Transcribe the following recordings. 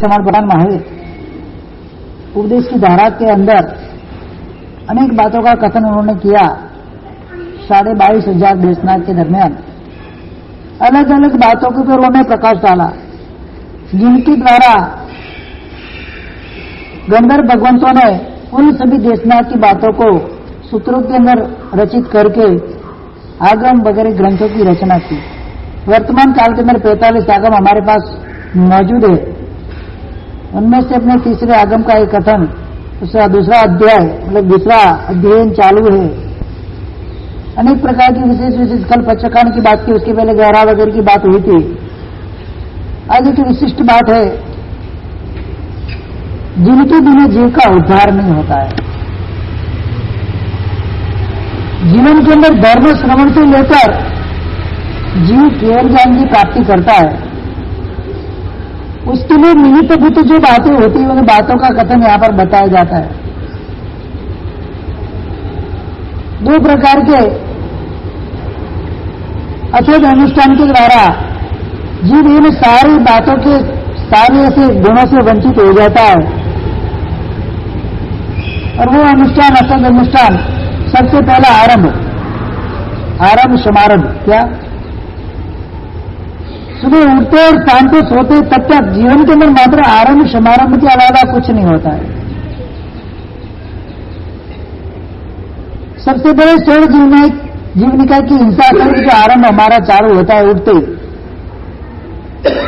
समान प्रधान महावीर उपदेश की धारा के अंदर अनेक बातों का कथन उन्होंने किया। 22,500 देशनाथ के दरमियान अलग अलग बातों के ऊपर उन्होंने प्रकाश डाला, जिनके द्वारा गंधर्व भगवंतों ने उन सभी देशनाथ की बातों को सूत्रों के अंदर रचित करके आगम वगैरह ग्रंथों की रचना की। वर्तमान काल के अंदर 45 आगम हमारे पास मौजूद है। उनमें से अपने तीसरे आगम का एक कथन, उसका दूसरा अध्याय मतलब दूसरा अध्ययन चालू है। अनेक प्रकार की विशेष विशेष कल पचकान की बात की, उसके पहले गहरा वगैरह की बात हुई थी। आज एक विशिष्ट बात है, जिनके बिना जीव का उद्धार नहीं होता है। जीवन के अंदर धर्म श्रवण से लेकर जीव केवल ज्ञान की प्राप्ति करता है, उसके लिए निमित्त भूत जो बातें होती है उन बातों का कथन यहां पर बताया जाता है। 2 प्रकार के अचेत अनुष्ठान के द्वारा जीव इन सारी बातों के सारे ऐसे गुणों से वंचित हो जाता है। और वो अनुष्ठान असद अनुष्ठान सबसे पहला आरंभ समारंभ। क्या सुबह उठते और शाम को सोते तब तक जीवन के अंदर मात्र आरंभ समारंभ के अलावा कुछ नहीं होता है। सबसे बड़े क्षण जीवनिका की हिंसा का जो आरंभ हमारा चालू होता है उठते ही,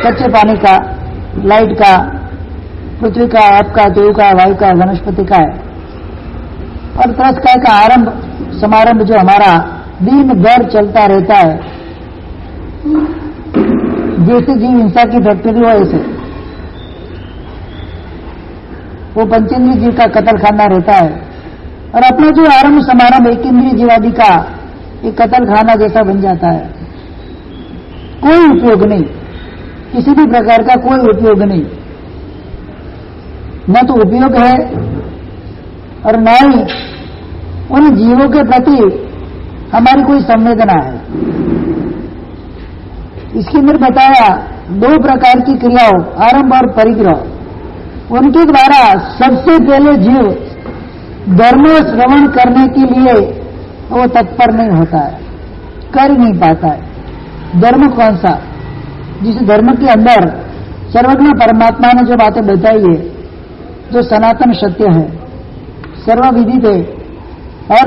कच्चे पानी का, लाइट का, पृथ्वी का, आपका, देव का, वायु का, वनस्पति का है। और त्रस्काय का आरंभ समारंभ जो हमारा दिन भर चलता रहता है। जैसे जीव हिंसा की फैक्ट्री हो ऐसे वो पंचेंद्रिय जीव का कत्ल खाना रहता है। और अपना जो आरंभ समारंभ एक इंद्रिय जीवादि का एक कत्ल खाना जैसा बन जाता है। कोई उपयोग नहीं, किसी भी प्रकार का कोई उपयोग नहीं। न तो उपयोग है और न ही उन जीवों के प्रति हमारी कोई संवेदना है। इसके अंदर बताया 2 प्रकार की क्रियाओं, आरंभ और परिग्रह। उनके द्वारा सबसे पहले जीव धर्म श्रवण करने के लिए वो तत्पर नहीं होता है, कर नहीं पाता है। धर्म कौन सा? जिस धर्म के अंदर सर्वज्ञ परमात्मा ने जो बातें बताई है, जो सनातन सत्य है, सर्वविदित है और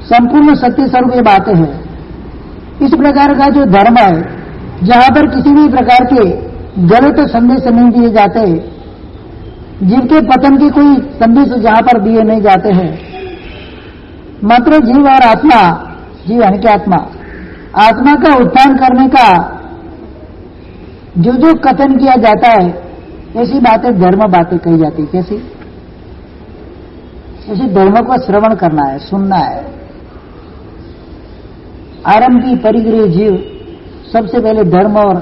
संपूर्ण सत्य स्वरूप ये बातें हैं। इस प्रकार का जो धर्म है, जहां पर किसी भी प्रकार के गलत संदेश नहीं दिए जाते, जीव के पतन के कोई संदेश जहां पर दिए नहीं जाते हैं, मात्र जीव और आत्मा, जीव यानी कि आत्मा का उत्थान करने का जो जो कथन किया जाता है, ऐसी बातें धर्म बातें कही जाती है। कैसी? उसी धर्म को श्रवण करना है, सुनना है। आरंभी परिग्रही जीव सबसे पहले धर्म और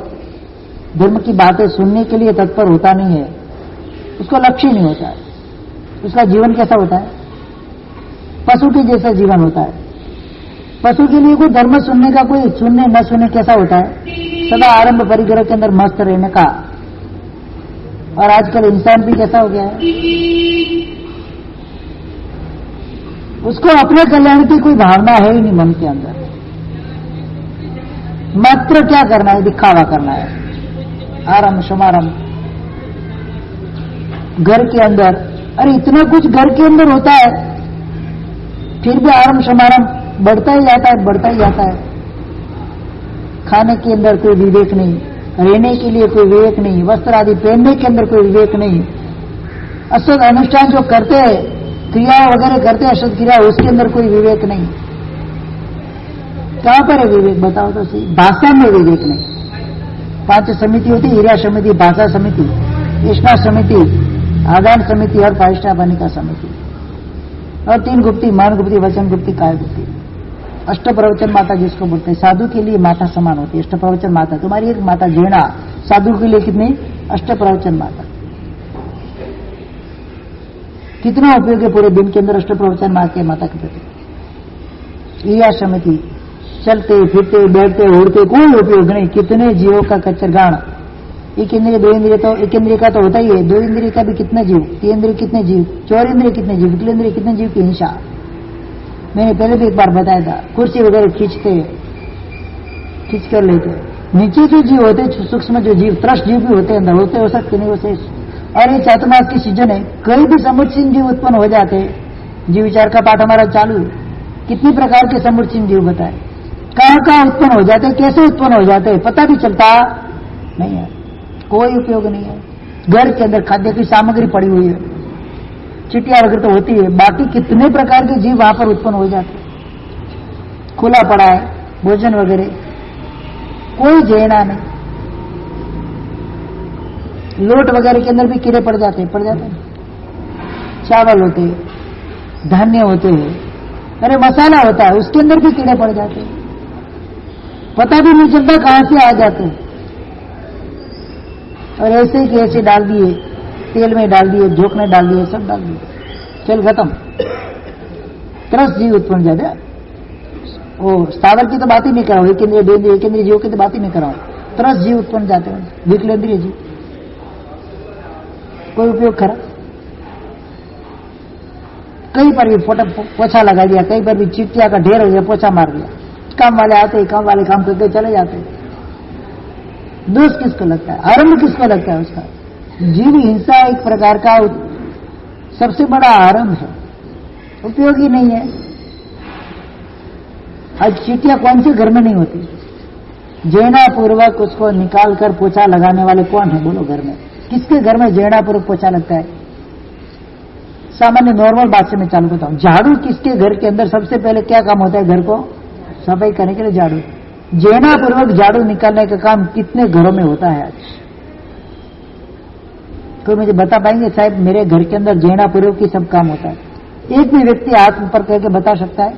धर्म की बातें सुनने के लिए तत्पर होता नहीं है, उसको लक्ष्य नहीं होता है। उसका जीवन कैसा होता है? पशु के जैसा जीवन होता है। पशु के लिए कोई धर्म सुनने का, कोई सुनने न सुनने कैसा होता है? सदा आरंभ परिग्रह के अंदर मस्त रहने का। और आजकल इंसान भी कैसा हो गया है? उसको अपने कल्याण की कोई भावना है ही नहीं मन के अंदर। मात्र क्या करना है? दिखावा करना है। आरंभ समारंभ घर के अंदर, अरे इतना कुछ घर के अंदर होता है, फिर भी आरंभ समारंभ बढ़ता ही जाता है, बढ़ता ही जाता है। खाने के अंदर कोई विवेक नहीं, रहने के लिए कोई विवेक नहीं, वस्त्र आदि पहनने के अंदर कोई विवेक नहीं। असद अनुष्ठान जो करते हैं, क्रिया वगैरह करते हैं असद क्रिया, उसके अंदर कोई विवेक नहीं। कहां पर है विवेक? बताओ तो सही। भाषा में विवेक नहीं। 5 समिति होती, हिरिया समिति, भाषा समिति, इष्टा समिति, आदान समिति और पाइष्टा बालिका समिति, और 3 गुप्ती, मान गुप्ती, वचन गुप्ती, काय गुप्ती। अष्ट प्रवचन माता जिसको बोलते हैं, साधु के लिए माता समान होती है। अष्ट प्रवचन माता, तुम्हारी एक माता जीर्णा, साधु के लिए कितनी? अष्ट प्रवचन माता। कितना उपयोग है पूरे दिन के अंदर अष्ट प्रवचन माता के प्रति? यह समिति, चलते फिरते बैठते उड़ते कोई उपयोग नहीं। कितने जीवों का कच्चरगान एक इंद्रिय दो इंद्रिय, तो एक इंद्रिय का तो होता ही है, दो इंद्रिय का भी कितने जीव, तीन इंद्रिय कितने जीव, चार इंद्रिय कितने जीव, विकल इंद्रिय कितने जीव की हिंसा। मैंने पहले भी एक बार बताया था, कुर्सी वगैरह खींच कर लेते। नीचे जो जीव होते हैं सूक्ष्म जो जीव, त्रस्त जीव भी होते हैं, अंदर होते हो सकते नहीं होते। और ये चातुर्मास की सीजन है, कई भी समुच्चय जीव उत्पन्न हो जाते हैं। जीव विचार का पाठ हमारा चालू है, कितनी प्रकार के समुच्चय जीव बताए, कहां कहां उत्पन्न हो जाते हैं, कैसे उत्पन्न हो जाते हैं, पता भी चलता नहीं है, कोई उपयोग नहीं है। घर के अंदर खाद्य की सामग्री पड़ी हुई है, चिटिया वगैरह तो होती है, बाकी कितने प्रकार के जीव वहां पर उत्पन्न हो जाते हैं, खुला पड़ा है भोजन वगैरह, कोई जेना नहीं। लोट वगैरह के अंदर भी कीड़े पड़ जाते हैं, चावल होते हैं, धान्य होते हैं, अरे मसाला होता है उसके अंदर भी कीड़े पड़ जाते हैं, पता भी नहीं चलता कहां से आ जाते हैं। और ऐसे ही ऐसे डाल दिए, तेल में डाल दिए, झोंक में डाल दिए, सब डाल दिए, चल खत्म। त्रस्त जीव उत्पन्न जाते। वो स्थावर की तो बात ही नहीं कराओ, एक इंद्रिय दो इंद्रिय, एक इंद्रिय जीव की तो बात ही नहीं कराओ, त्रस्त जीव उत्पन्न जाते हैं, विकलेंद्रिय जीव, कोई उपयोग करा। कहीं पर भी फोटा पोछा लगा दिया, कहीं पर भी चिट्टिया का ढेर हो गया, पोछा मार दिया, काम वाले आते हैं, काम वाले काम करके चले जाते हैं। दोष किसको लगता है, आरंभ किसको लगता है उसका? जीव हिंसा एक प्रकार का सबसे बड़ा आरंभ है, उपयोगी नहीं है। आज चीटियां कौन से घर में नहीं होती, जैना पूर्वक उसको निकाल कर पोछा लगाने वाले कौन है बोलो? घर में किसके घर में जैना पूर्वक पोछा लगता है? सामान्य नॉर्मल बात से मैं चालू करता हूं, झाड़ू किसके घर के अंदर सबसे पहले क्या काम होता है? घर को सफाई करने के लिए झाड़ू, जैना पूर्वक झाड़ू निकालने का काम कितने घरों में होता है? आज कोई मुझे बता पाएंगे साहब मेरे घर के अंदर जैना पूर्वक की सब काम होता है? एक भी व्यक्ति हाथ ऊपर करके बता सकता है?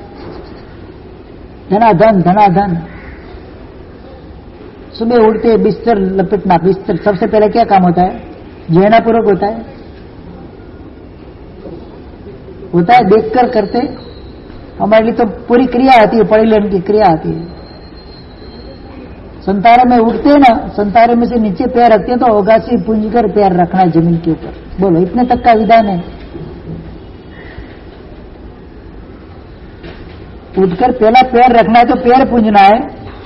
धनाधन धनाधन। सुबह उठते बिस्तर लपेटना, बिस्तर सबसे पहले क्या काम होता है? जैना पूर्वक होता है, देखकर करते। हमारे लिए तो पूरी क्रिया आती है, पढ़ी लेने की क्रिया आती है। संतारे में उठते हैं ना, संतारे में से नीचे पैर रखते हैं तो ओगासी पूंज कर पैर रखना है जमीन के ऊपर, बोलो इतने तक का विधान है। उठकर पहला पैर रखना है तो पैर पूंजना है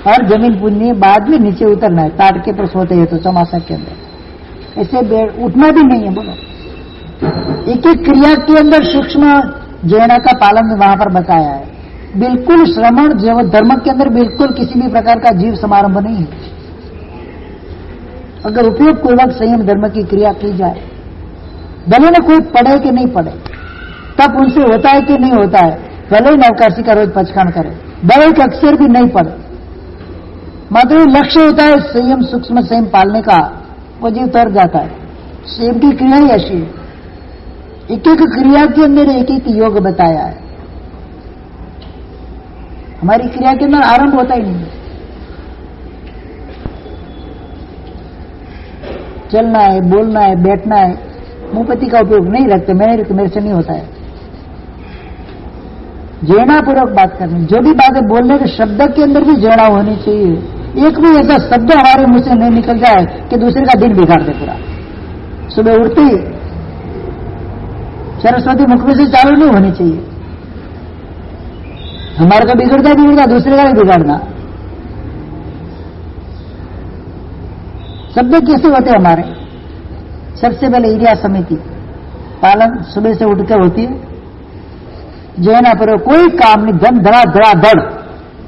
और जमीन पूंजनी है, बाद में नीचे उतरना है। ताट के पर सोते हैं तो चमासा के अंदर ऐसे उठना भी नहीं है। बोलो एक एक क्रिया के अंदर सूक्ष्म जैना का पालन वहां पर बताया है। बिल्कुल श्रमण जीवन धर्म के अंदर बिल्कुल किसी भी प्रकार का जीव समारंभ नहीं है। अगर उपयोग पूर्वक संयम धर्म की क्रिया की जाए, भले न कोई पढ़े कि नहीं पढ़े, तब उनसे होता है कि नहीं होता है, भले ही नवकाशी का रोज पचखान करे, भले एक अक्षर भी नहीं पढ़े, मात्र लक्ष्य होता है संयम सूक्ष्म संयम पालने का, वो जीव तर जाता है। संयम की क्रिया ही ऐसी है, एक एक क्रिया के अंदर एक एक योग बताया है। हमारी क्रिया के अंदर आरंभ होता ही नहीं, चलना है, बोलना है, बैठना है, मुंहपति का उपयोग नहीं रखते, मेरे से नहीं होता है। जैना पूर्वक बात करनी, जो भी बातें बोलने के शब्द के अंदर भी जैना होनी चाहिए। एक भी ऐसा शब्द हमारे मुंह से नहीं निकल जाए कि दूसरे का दिन बिगाड़ दे पूरा। सुबह उठते ही सरस्वती मुख में से चालू नहीं होनी चाहिए। हमारा का बिगड़ता दूसरे का भी बिगाड़ना। शब्द कैसे होते हमारे? सबसे पहले इरिया समिति पालन सुबह से उठकर होती है। जैना पर कोई काम नहीं, धन धड़ा धड़ा धड़,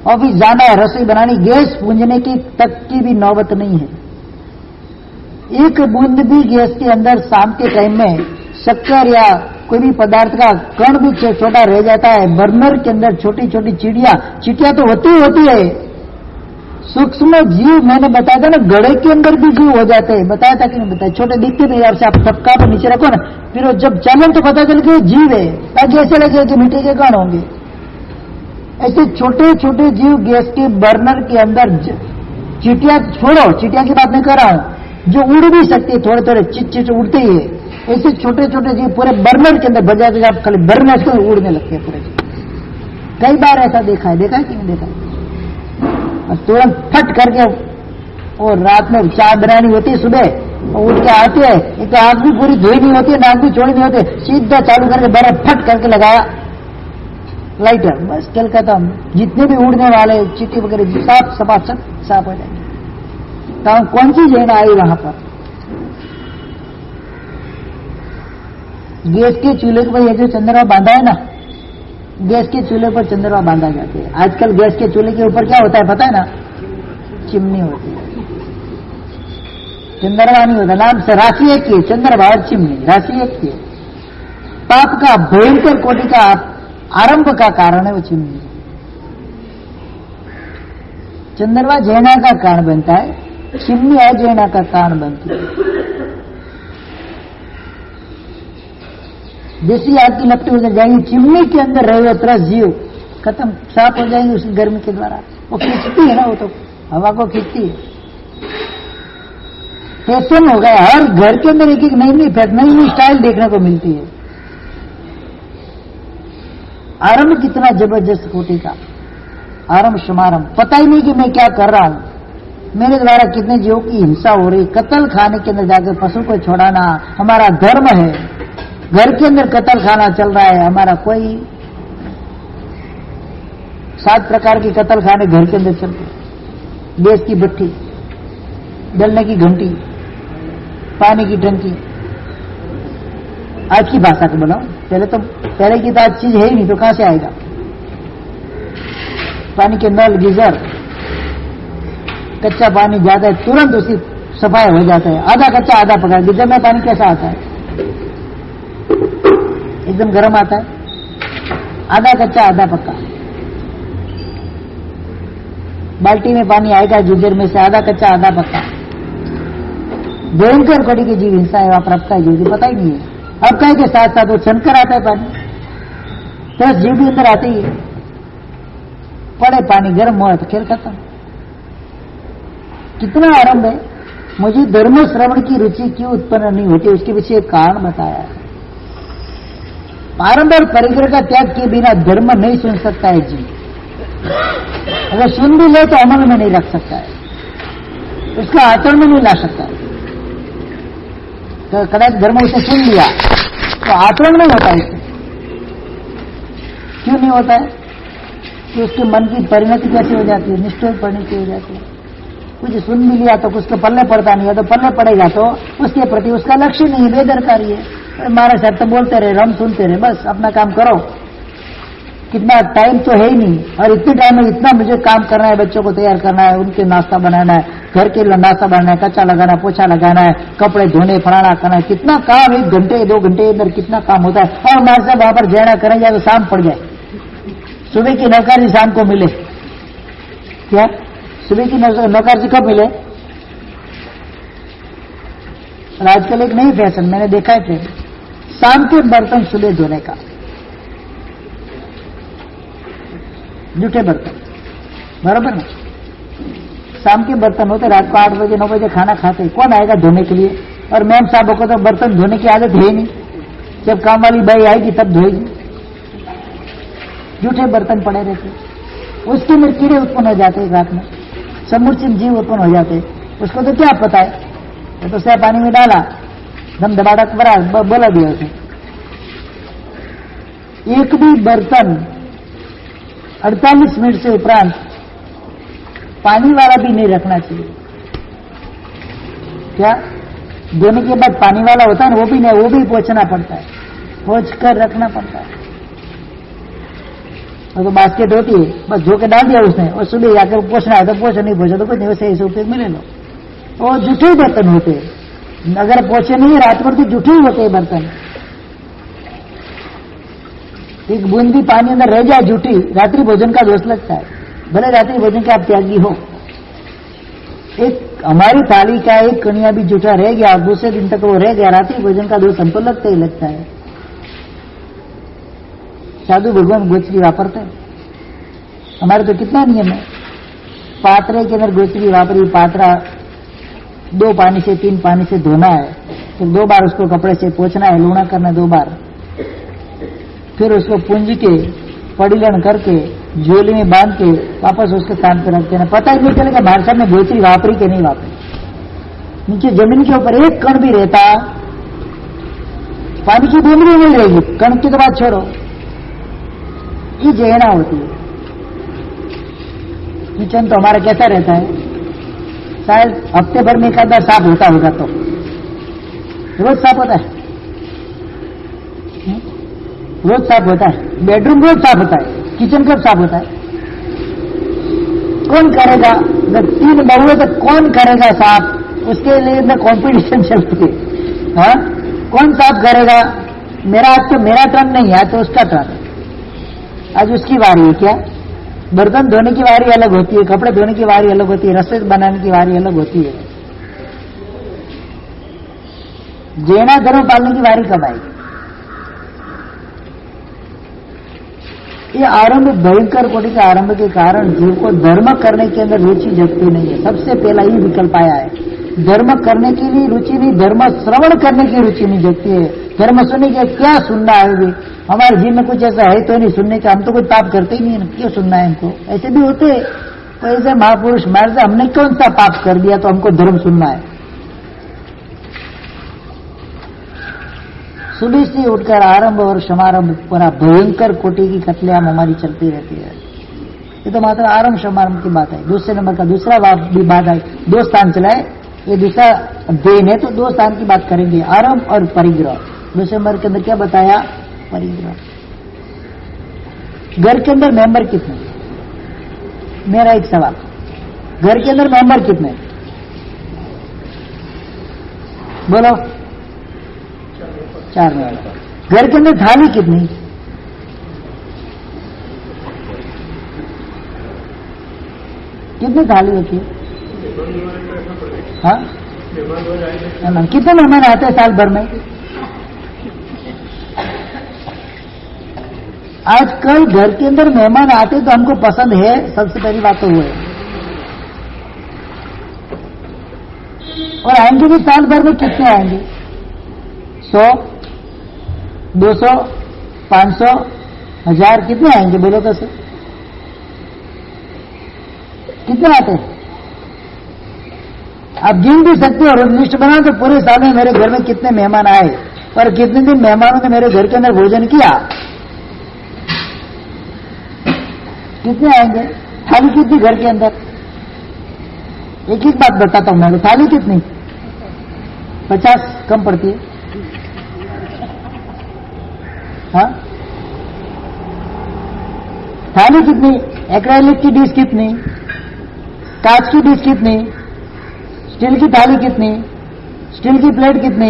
ऑफिस जाना है, रसोई बनानी, गैस पूंजने की तक की भी नौबत नहीं है। एक बूंद भी गैस के अंदर शाम के टाइम में शक्कर या कोई भी पदार्थ का कण भी छोटा रह जाता है। बर्नर के अंदर छोटी छोटी चिड़िया तो होती है। सूक्ष्म जीव मैंने बताया था ना, गड़े के अंदर भी जीव हो जाते हैं, बताया था कि नहीं बताया? छोटे दिखते नहीं, आपसे आप थपका पर नीचे रखो ना, फिर वो जब चलन तो पता चल के जीव है, ताकि ऐसे लगे कि मिट्टी के कण होंगे। ऐसे छोटे छोटे जीव गैस के बर्नर के अंदर, चिटिया छोड़ो, चिटिया की बात नहीं कर रहा हूं, जो उड़ भी सकती है, थोड़े थोड़े चिट उड़ते ही है। ऐसे छोटे छोटे जीव पूरे बर्नर के अंदर बजा के आप खाली बर्नर से उड़ने लगते हैं पूरे। कई बार ऐसा देखा है कि नहीं देखा है? और तुरंत फट करके और रात में चाय बनानी होती है सुबह और उठ के आते हैं, एक तो आंख भी पूरी धोई नहीं होती, नाक भी छोड़ी नहीं होती, सीधा चालू करके बर्फ फट करके लगाया लाइटर, बस खेल खत्म। जितने भी उड़ने वाले चींटी वगैरह साफ सपाट साफ हो जाएंगे। तो कौन सी जैन आई वहां पर? गैस के चूल्हे पर ये जो चंद्रमा बांधा है ना, गैस के चूल्हे पर चंद्रमा बांधा जाते हैं। आजकल गैस के चूल्हे के ऊपर क्या होता है पता है ना? चिमनी होती है, चंद्रमा नहीं होता। नाम से राशि एक की, चंद्रमा और चिमनी राशि एक की। पाप का भयंकर कोटि का आरंभ का कारण है वो चिमनी। चंद्रमा जैना का कारण बनता है, चिमनी अजैना का कारण बनती है। जैसी आग की लपटें उधर जाएंगी, चिमनी के अंदर रहे हुए 30 जीव खत्म, साफ हो जाएंगे उसी गर्मी के द्वारा। वो खींचती है ना, वो तो हवा को खींचती है। फैशन हो गया, हर घर के अंदर एक एक नई नई स्टाइल देखने को मिलती है। आरंभ कितना जबरदस्त कोटि का, आरंभ समारंभ, पता ही नहीं कि मैं क्या कर रहा हूं, मेरे द्वारा कितने जीवों की हिंसा हो रही। कत्ल खाने के अंदर जाकर पशु को छोड़ाना हमारा धर्म है। घर के अंदर कत्ल खाना चल रहा है हमारा। कोई 7 प्रकार की कत्ल खाने घर के अंदर चलते, गैस की भट्टी, जलने की घंटी, पानी की टंकी। आज की भाषा को बोला, पहले की तो आज चीज है ही नहीं, तो कहां से आएगा? पानी के नल, गीजर, कच्चा पानी जाता है तुरंत उसकी सफाई हो जाता है, आधा कच्चा आधा पका। गीजर में पानी कैसा आता है? एकदम गर्म आता है, आधा कच्चा आधा पक्का। बाल्टी में पानी आएगा गीजर में से, आधा कच्चा आधा पक्का। भयंकर कोटि की जीव हिंसा है वहां पर। अब का जीव पता ही नहीं है, अब का के साथ साथ वो छनकर आता है पानी, 10 जीव भी अंदर आते ही है। पड़े पानी गर्म हुआ तो खेल खत्म। कितना आरंभ है। मुझे धर्म श्रवण की रुचि क्यों उत्पन्न नहीं होती, उसके पीछे एक कारण बताया है। आरंभ और परिग्रह का त्याग किए बिना धर्म नहीं सुन सकता है जी। अगर सुन भी ले तो अमल में नहीं रख सकता है, उसका आचरण में नहीं ला सकता है। तो कदाच धर्म उसे सुन लिया तो आचरण नहीं होता है। क्यों नहीं होता है? कि उसके मन की परिणति कैसी हो जाती है, निष्ठुर परिणति हो जाती है। कुछ सुन भी लिया तो कुछ तो पल्ले पड़ता नहीं है, तो पल्ले पड़ेगा तो उसके प्रति उसका लक्ष्य नहीं है, बेदरकारी है। हमारे साहब तो बोलते रहे, हम सुनते रहे, बस अपना काम करो। कितना टाइम तो है ही नहीं, और इतने टाइम में इतना मुझे काम करना है, बच्चों को तैयार करना है, उनके नाश्ता बनाना है, घर के लिए नाश्ता बनाना है, कच्चा लगाना है, पोछा लगाना है, कपड़े धोने फलाना करना है। कितना काम, 1 घंटे 2 घंटे अंदर कितना काम होता है। और हमारे साहब वहां पर जैना करें जाए तो शाम पड़ जाए, सुबह की नौकरी शाम को मिले। क्या सुबह की नौकरी कब मिले? और आजकल एक नई फैशन मैंने देखा है, शाम के बर्तन सुबह धोने का, जूठे बर्तन, बराबर ना? शाम के बर्तन होते, रात को 8 बजे 9 बजे खाना खाते, कौन आएगा धोने के लिए? और मैम साहब को तो बर्तन धोने की आदत है ही नहीं, जब काम वाली बाई आएगी तब धोएगी। जूठे बर्तन पड़े रहते, उसके अंदर कीड़े उत्पन्न हो जाते, रात में समूर्छित जीव उत्पन्न हो जाते। उसको तो क्या पता है, तो सिर्फ पानी में डाला, दम दबाड़ा बरा बोला दिया उसे। एक भी बर्तन 48 मिनट से उपरांत पानी वाला भी नहीं रखना चाहिए। क्या धोने के बाद पानी वाला होता है ना, वो भी नहीं, वो भी पोंछना पड़ता है, पोंछ कर रखना पड़ता है। और तो बास्केट होती है, बस धो के डाल दिया उसने, और सुबह जाकर पोंछना है तो पोंछ, नहीं पोंछा तो कुछ नहीं, वैसे ऐसे उपयोग में ले लो। वो जूठे बर्तन होते हैं, अगर पोंछे नहीं रात भर तो जूठे ही होते हैं बर्तन। एक बूंद भी पानी अंदर रह जाए जूठी, रात्रि भोजन का दोष लगता है, भले रात्रि भोजन के आप त्यागी हो। एक हमारी थाली का एक कनिया भी जूठा रह गया और दूसरे दिन तक वो रह गया, रात्रि भोजन का दोष हमको लगता ही लगता है। साधु भगवान गोचरी वापरते हैं, हमारे तो कितना नियम है। पात्रे के अंदर गोचरी वापरी, पात्रा 2 पानी से 3 पानी से धोना है, फिर 2 बार उसको कपड़े से पोंछना है, लूणा करना 2 बार, फिर उसको पूंज के पड़ीलन करके झोली में बांध के वापस उसके स्थान पर रखते हैं, पता ही नहीं चलेगा भाई साहब ने बोतरी वापरी कि नहीं वापरी। नीचे जमीन के ऊपर एक कण भी रहता, पानी की बूंद भी नहीं रहेगी, कण की तो बात छोड़ो, ये जहना होती है। किचन तो हमारा कैसा रहता है, शायद हफ्ते भर में एक आधा साफ होता होगा, तो रोज साफ होता है, रोज साफ होता है, बेडरूम रोज साफ होता है, किचन कब साफ होता है? कौन करेगा? जब 3 बहू है तो कौन करेगा साफ? उसके लिए कंपटीशन चलती है। हाँ, कौन साफ करेगा? मेरा आज तो मेरा टर्न नहीं है, तो उसका टर्न, आज उसकी बारी है। क्या बर्तन धोने की बारी अलग होती है, कपड़े धोने की बारी अलग होती है, रसोई बनाने की बारी अलग होती है। जेना धर्म पालने की बारी कब आएगी? ये आरंभ भयंकर कोटि के आरंभ के कारण जीव को धर्म करने के अंदर रुचि जगती नहीं है। सबसे पहला ही विकल्प आया है, धर्म करने के लिए रुचि नहीं, धर्म श्रवण करने की रुचि नहीं जगती है। धर्म सुनने के क्या सुनना है? भी हमारे जीव में कुछ ऐसा है तो नहीं सुनने का, हम तो कोई पाप करते ही नहीं, क्यों सुनना है हमको? ऐसे भी होते तो ऐसे महापुरुष मार से हमने कौन सा पाप कर दिया तो हमको धर्म सुनना है? सुबह से उठकर आरंभ और समारंभ पूरा भयंकर कोटि की कत्लेआम हमारी चलती रहती है। ये तो मात्र आरंभ समारंभ की बात है। दूसरे नंबर का दूसरा भी बात है, 2 स्थान चलाए, ये दूसरा देन है तो 2 स्थान की बात करेंगे, आरंभ और परिग्रह। दूसरे नंबर के अंदर क्या बताया? परिग्रह। घर के अंदर मेंबर कितने? मेरा एक सवाल, घर के अंदर मेंबर कितने? बोलो। 4 मेंबर। घर के अंदर थाली कितनी? कितनी थाली होती है? हाँ, कितने मेहमान आते हैं साल भर में? आजकल घर के अंदर मेहमान आते तो हमको पसंद है, सबसे पहली बात तो वो है, और आएंगे भी साल भर में कितने आएंगे? 100, 200, 500, 1000, कितने आएंगे बोलो तो सर? कितने आते हैं? आप गिन भी सकते हो और लिस्ट बनाओ तो पूरे साल में मेरे घर में कितने मेहमान आए और कितने दिन मेहमानों ने मेरे घर के अंदर भोजन किया, कितने आएंगे? थाली कितनी घर के अंदर? एक एक बात बताता हूं मैं, थाली कितनी? 50 कम पड़ती है। हाँ, थाली कितनी? एक्रेलिक की डिश कितनी? कांच की डिश कितनी? स्टील की थाली कितनी? स्टील की प्लेट कितनी?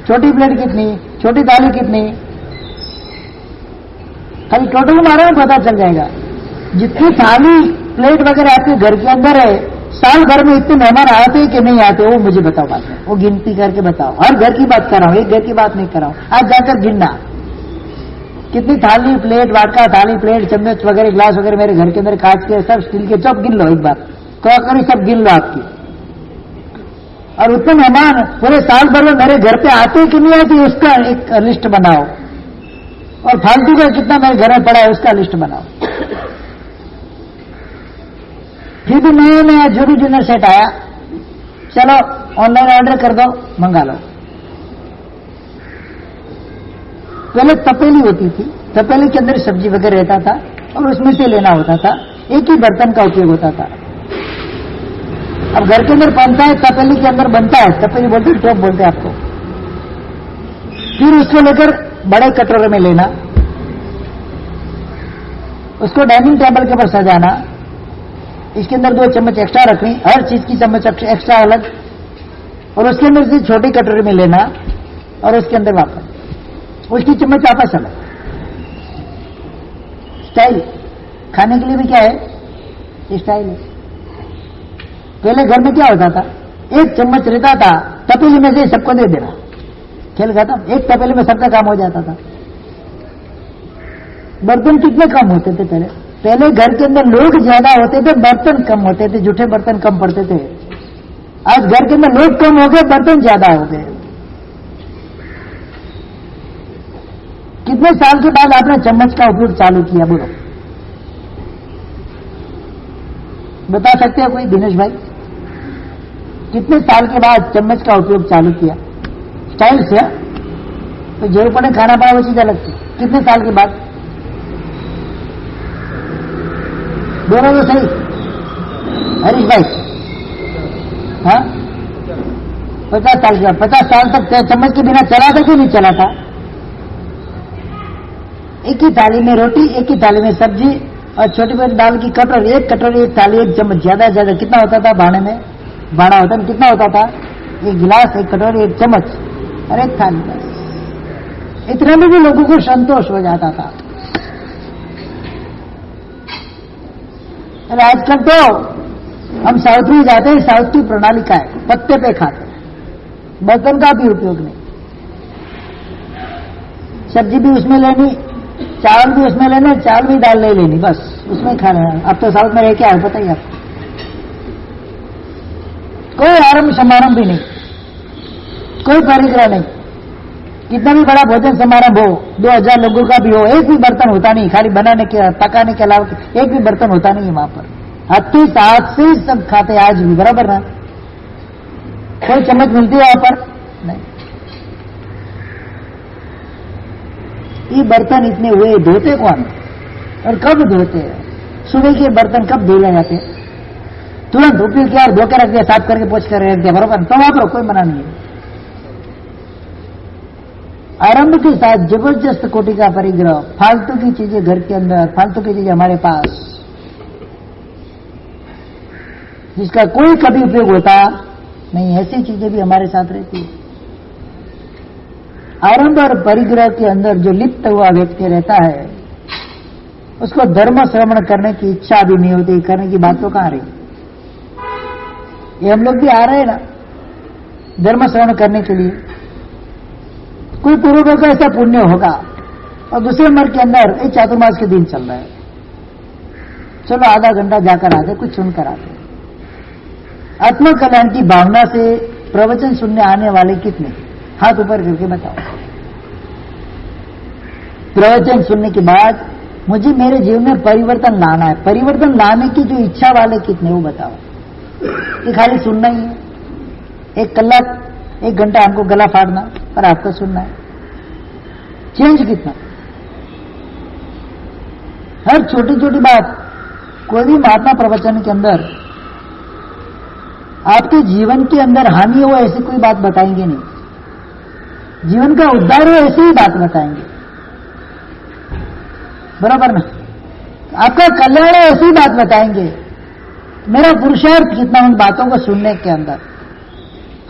छोटी प्लेट कितनी? छोटी थाली कितनी? खाली टोटल मारा पता चल जाएगा। जितनी थाली प्लेट वगैरह आपके घर के अंदर है, साल भर में इतने मेहमान आते हैं कि नहीं आते, वो मुझे बताओ बात में, वो गिनती करके बताओ। हर घर की बात कर रहा हूं, एक घर की बात नहीं कर रहा हूं। आज जाकर गिनना कितनी थाली प्लेट, वाटका थाली प्लेट चम्मच वगैरह गिलास वगैरह मेरे घर के अंदर कांच के सब स्टील के सब गिन लो, एक बार क्रॉकरी सब गिन लो आपकी। और उतने मेहमान पूरे साल भर में मेरे घर पे आते कि नहीं आते उसका एक लिस्ट बनाओ, और फालतू का कितना मेरे घर में पड़ा है उसका लिस्ट बनाओ। फिर भी नया नया जो भी डिनर सेट आया, चलो ऑनलाइन ऑर्डर कर दो, मंगा लो। पहले तपेली होती थी, तपेली के अंदर सब्जी वगैरह रहता था और उसमें से लेना होता था, एक ही बर्तन का उपयोग होता था। अब घर के अंदर बनता है, तपेली के अंदर बनता है, तपेली बोलते हैं, टोप बोलते हैं आपको। फिर उसको लेकर बड़े कटोरे में लेना, उसको डाइनिंग टेबल के ऊपर सजाना, इसके अंदर 2 चम्मच एक्स्ट्रा रखनी, हर चीज की चम्मच एक्स्ट्रा अलग, और उसके अंदर से छोटी कटोरी में लेना और उसके अंदर वापस उसकी चम्मच वापस अलग। स्टाइल खाने के लिए भी क्या है? स्टाइल है। पहले घर में क्या होता था, एक चम्मच रहता था, तपेली में से सबको दे देना, खेल खत्म, एक तपेली में सबका काम हो जाता था। बर्तन कितने कम होते थे पहले? पहले घर के अंदर लोग ज्यादा होते थे, बर्तन कम होते थे, जूठे बर्तन कम पड़ते थे। आज घर के अंदर लोग कम हो गए, बर्तन ज्यादा हो गए। कितने साल के बाद आपने चम्मच का उपयोग चालू किया बोलो? बता सकते हैं कोई दिनेश भाई? कितने साल के बाद चम्मच का उपयोग चालू किया? स्टाइल से तो जरूर पड़े खाना पाना वो चीज अलग थी। कितने साल के बाद? दोनों तो सही। हरीश भाई, हाँ 50 साल के बाद। 50 साल तक चम्मच के बिना चला था कि नहीं चला था? एक ही थाली में रोटी, एक ही थाली में सब्जी और छोटी बड़ी दाल की कटोरी, एक कटोरी, एक थाली, एक चम्मच, ज्यादा ज्यादा कितना होता था भाड़े में? भाड़ा होता है कितना होता था? एक गिलास, एक कटोरी, एक चम्मच और एक थाली, बस। इतने में भी लोगों को संतोष हो जाता था। आजकल तो हम साउथ में जाते हैं, साउथ की प्रणाली का है, पत्ते पे खाते हैं, बर्तन का भी उपयोग नहीं। सब्जी भी उसमें लेनी, चावल भी उसमें लेना, चावल भी दाल ले लेनी, बस उसमें खाना है। अब तो साउथ में रह के आए, पता ही आपको। कोई आरंभ समारंभ भी नहीं, कोई परिग्रह नहीं। कितना भी बड़ा भोजन समारंभ हो, 2000 लोगों का भी हो, एक भी बर्तन होता नहीं, खाली बनाने के पकाने के अलावा एक भी बर्तन होता नहीं है वहां पर। हाथी साथ से सब खाते आज भी, बराबर ना? कोई चम्मच मिलती है वहां पर? नहीं। ये बर्तन इतने हुए, धोते कौन और कब धोते हैं? सुबह के बर्तन कब धोए जाते हैं? तुरंत उपयोग किया और धो के रख दिया, साफ करके पोछ कर रख दिया, बराबर? तो वहां पर कोई मना नहीं है। आरंभ के साथ जबरदस्त कोटि का परिग्रह, फालतू की चीजें घर के अंदर, फालतू की चीजें हमारे पास, जिसका कोई कभी उपयोग होता नहीं, ऐसी चीजें भी हमारे साथ रहती है। आरंभ और परिग्रह के अंदर जो लिप्त हुआ व्यक्ति रहता है, उसको धर्म श्रवण करने की इच्छा भी नहीं होती, करने की बात तो कहां रही? ये हम लोग भी आ रहे हैं ना धर्म श्रवण करने के लिए। कोई पूर्व का ऐसा पुण्य होगा और दूसरे मर के अंदर एक चातुर्मास के दिन चल रहा है, चलो आधा घंटा जाकर आते, कुछ सुनकर आते। आत्मकल्याण की भावना से प्रवचन सुनने आने वाले कितने? हाथ ऊपर करके बताओ। प्रवचन सुनने के बाद मुझे मेरे जीवन में परिवर्तन लाना है, परिवर्तन लाने की जो इच्छा वाले कितने, वो बताओ। ये खाली सुनना ही है, 1 कलाक 1 घंटा हमको गला फाड़ना और आपको सुनना है। चेंज कितना? हर छोटी छोटी बात, कोई भी महात्मा प्रवचन के अंदर आपके जीवन के अंदर हानि हो ऐसी कोई बात बताएंगे नहीं, जीवन का उद्धार हो ऐसी ही बात बताएंगे, बराबर ना? आपका कल्याण हो ऐसी बात बताएंगे। मेरा पुरुषार्थ कितना उन बातों को सुनने के अंदर।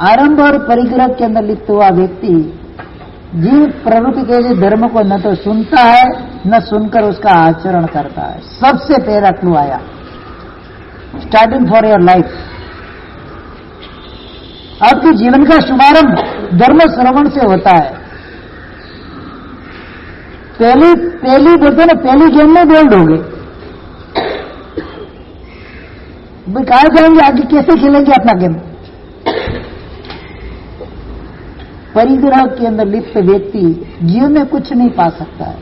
आरंभ और परिग्रह के अंदर लिप्त हुआ व्यक्ति जीव प्रवृत्ति के धर्म को न तो सुनता है न सुनकर उसका आचरण करता है। सबसे पहला क्लू आया, स्टार्टिंग फॉर योर लाइफ। आपके जीवन का शुभारंभ धर्म श्रवण से होता है। पहली बोलते ना, पहली गेम में बोल्ड हो गए, कहा जाएंगे आगे, कैसे खेलेंगे अपना गेम? परिग्रह के अंदर लिप्त व्यक्ति जीवन में कुछ नहीं पा सकता है।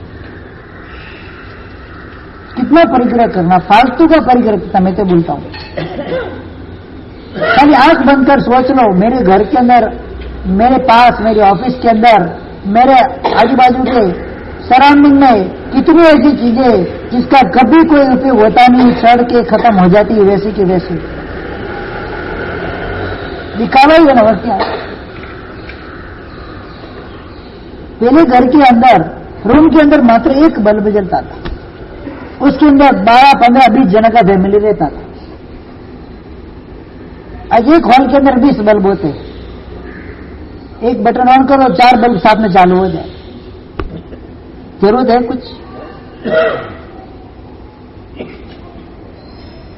कितना परिग्रह करना, फालतू का परिग्रह कितना, मैं तो बोलता हूं। खाली आंख बंद कर सोच लो, मेरे घर के अंदर, मेरे पास, मेरे ऑफिस के अंदर, मेरे आजू बाजू के सराउंडिंग में कितनी ऐसी चीजें जिसका कभी कोई उपयोग होता नहीं, सड़ के खत्म हो जाती है वैसी की वैसी। दिखावा ही है ना, क्या? पहले घर के अंदर, रूम के अंदर मात्र 1 बल्ब जलता था, उसके अंदर 12, 15, 20 जन का फैमिली रहता था। आज एक हॉल के अंदर 20 बल्ब होते, एक बटन ऑन करो 4 बल्ब साथ में चालू हो जाए। जरूरत है कुछ?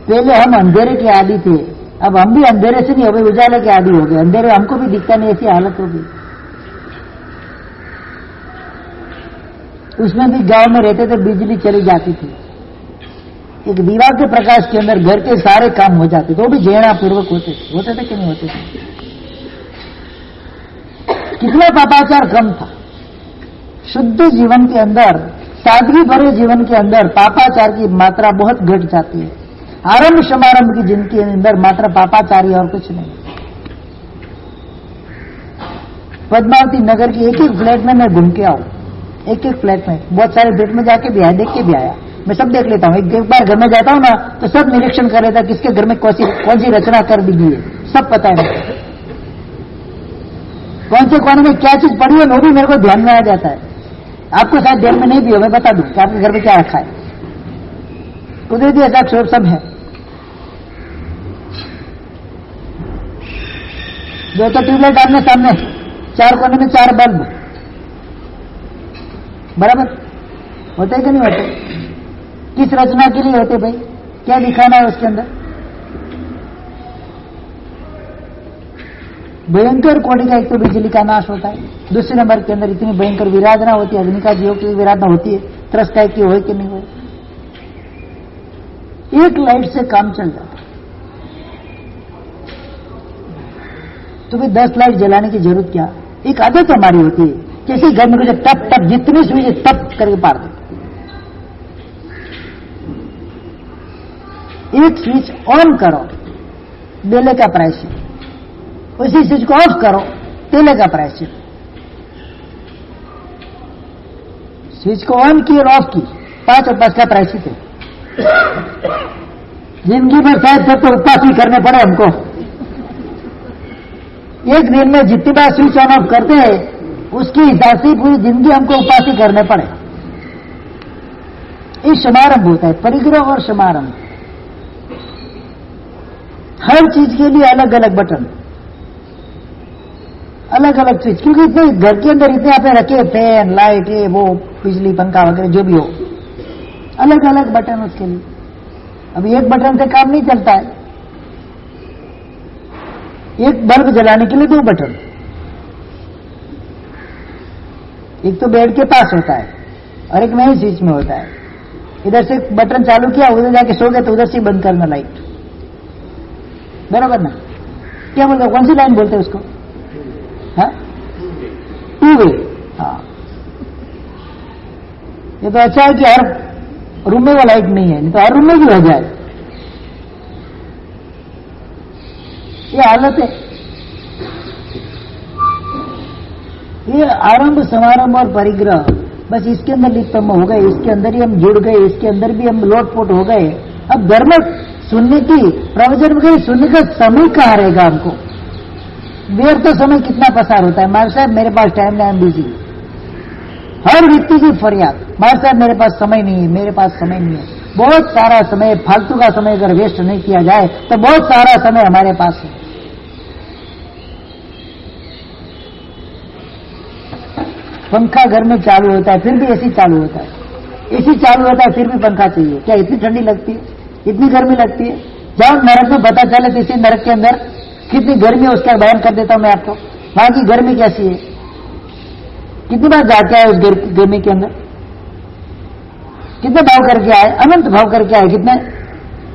पहले हम अंधेरे के आदी थे, अब हम भी अंधेरे से नहीं, अभी उजाले के आदी हो गए। अंधेरे हमको भी दिखता नहीं, ऐसी हालत हो गई। उसमें भी गांव में रहते थे, बिजली चली जाती थी, एक दीवार के प्रकाश के अंदर घर के सारे काम हो जाते थे, वो भी जैना पूर्वक होते थे कि नहीं होते थे? कितना पापाचार कम था। शुद्ध जीवन के अंदर, सादगी भरे जीवन के अंदर पापाचार की मात्रा बहुत घट जाती है। आरंभ समारंभ की जिंदगी के अंदर मात्र पापाचारी और कुछ नहीं। पद्मावती नगर की एक एक फ्लैट में मैं घूम के आऊं, एक एक फ्लैट में, बहुत सारे फ्लैट में जाके भी आया, देख के भी आया, मैं सब देख लेता हूं। एक बार घर में जाता हूं ना तो सब निरीक्षण कर लेता किसके घर में कौन सी रचना कर दी गई है, सब पता है मुझे। कौन से कोने में क्या चीज पड़ी है वो भी मेरे को ध्यान में आ जाता है। आपको शायद ध्यान में नहीं भी हो, मैं बता दूं कि आपके घर में क्या रखा है। कुदरती हस्ताक्षर सब है। जो तो ट्यूबलाइट आपने सामने, 4 कोने में 4 बल्ब, बराबर होते कि नहीं होते? किस रचना के लिए होते भाई? क्या दिखाना है उसके अंदर? भयंकर कोटि का एक तो बिजली का नाश होता है, दूसरे नंबर के अंदर इतनी भयंकर विराधना होती है, अग्नि का जीव की विराधना होती है, त्रस्ता की हो कि नहीं हो। एक लाइट से काम चल जाता है, तो भी 10 लाइट जलाने की जरूरत क्या? एक आदत हमारी होती है, जैसे घर में कुछ टप टप जितनी स्विच टप करके पार देते। एक स्विच ऑन करो, बेले का प्रायश्चित, उसी स्विच को ऑफ करो, तेले का प्रायश्चित। स्विच को ऑन की और ऑफ की, 5 उपवास का प्रायश्चित है। जिंदगी में शायद सब तो उपवास ही करने पड़े हमको। एक दिन में जितनी बार स्विच ऑन ऑफ करते हैं उसकी हिसाब से पूरी जिंदगी हमको उपवास ही करने पड़े। ये समारंभ होता है, परिग्रह और समारंभ। हर चीज के लिए अलग अलग बटन, अलग अलग स्विच, क्योंकि इतने घर के अंदर इतने आपने रखे, फैन, लाइट, ये वो, बिजली, पंखा वगैरह जो भी हो, अलग अलग बटन उसके लिए। अब एक बटन से काम नहीं चलता है, एक बल्ब जलाने के लिए 2 बटन। एक तो बेड के पास होता है और एक नई स्विच में होता है। इधर से बटन चालू किया, उधर जाके सो गए तो उधर से बंद करना लाइट, बराबर ना? क्या बोलते, कौन सी लाइन बोलते हैं उसको? हाँ, 2 वे। हाँ, ये तो अच्छा है कि हर रूम में वो लाइट नहीं है, नहीं तो हर रूम में भी हो जाए। ये हालत है। ये आरंभ समारंभ और परिग्रह, बस इसके अंदर लिप्त हम हो गए, इसके अंदर ही हम जुड़ गए, इसके अंदर भी हम लोटपोट हो गए। अब घर में सुनने की, प्रवचन वगैरह सुनने का समय कहाँ रहेगा हमको? व्यर्थ तो समय कितना पसार होता है। मार साहब मेरे पास टाइम नहीं, बिजी। हर व्यक्ति की फरियाद, मार साहब मेरे पास समय नहीं है, मेरे पास समय नहीं है। बहुत सारा समय, फालतू का समय अगर वेस्ट नहीं किया जाए तो बहुत सारा समय हमारे पास है। पंखा घर में चालू होता है फिर भी एसी चालू होता है, एसी चालू होता है फिर भी पंखा चाहिए। क्या इतनी ठंडी लगती है, इतनी गर्मी लगती है? जाओ नरक में पता चले तो इसी नरक के अंदर कितनी गर्मी है उसका बयान कर देता हूं मैं आपको। वहां की गर्मी कैसी है, कितनी बार जाके आए उस गर्मी के अंदर, कितने भाव करके आए, अनंत भाव करके आए। कितने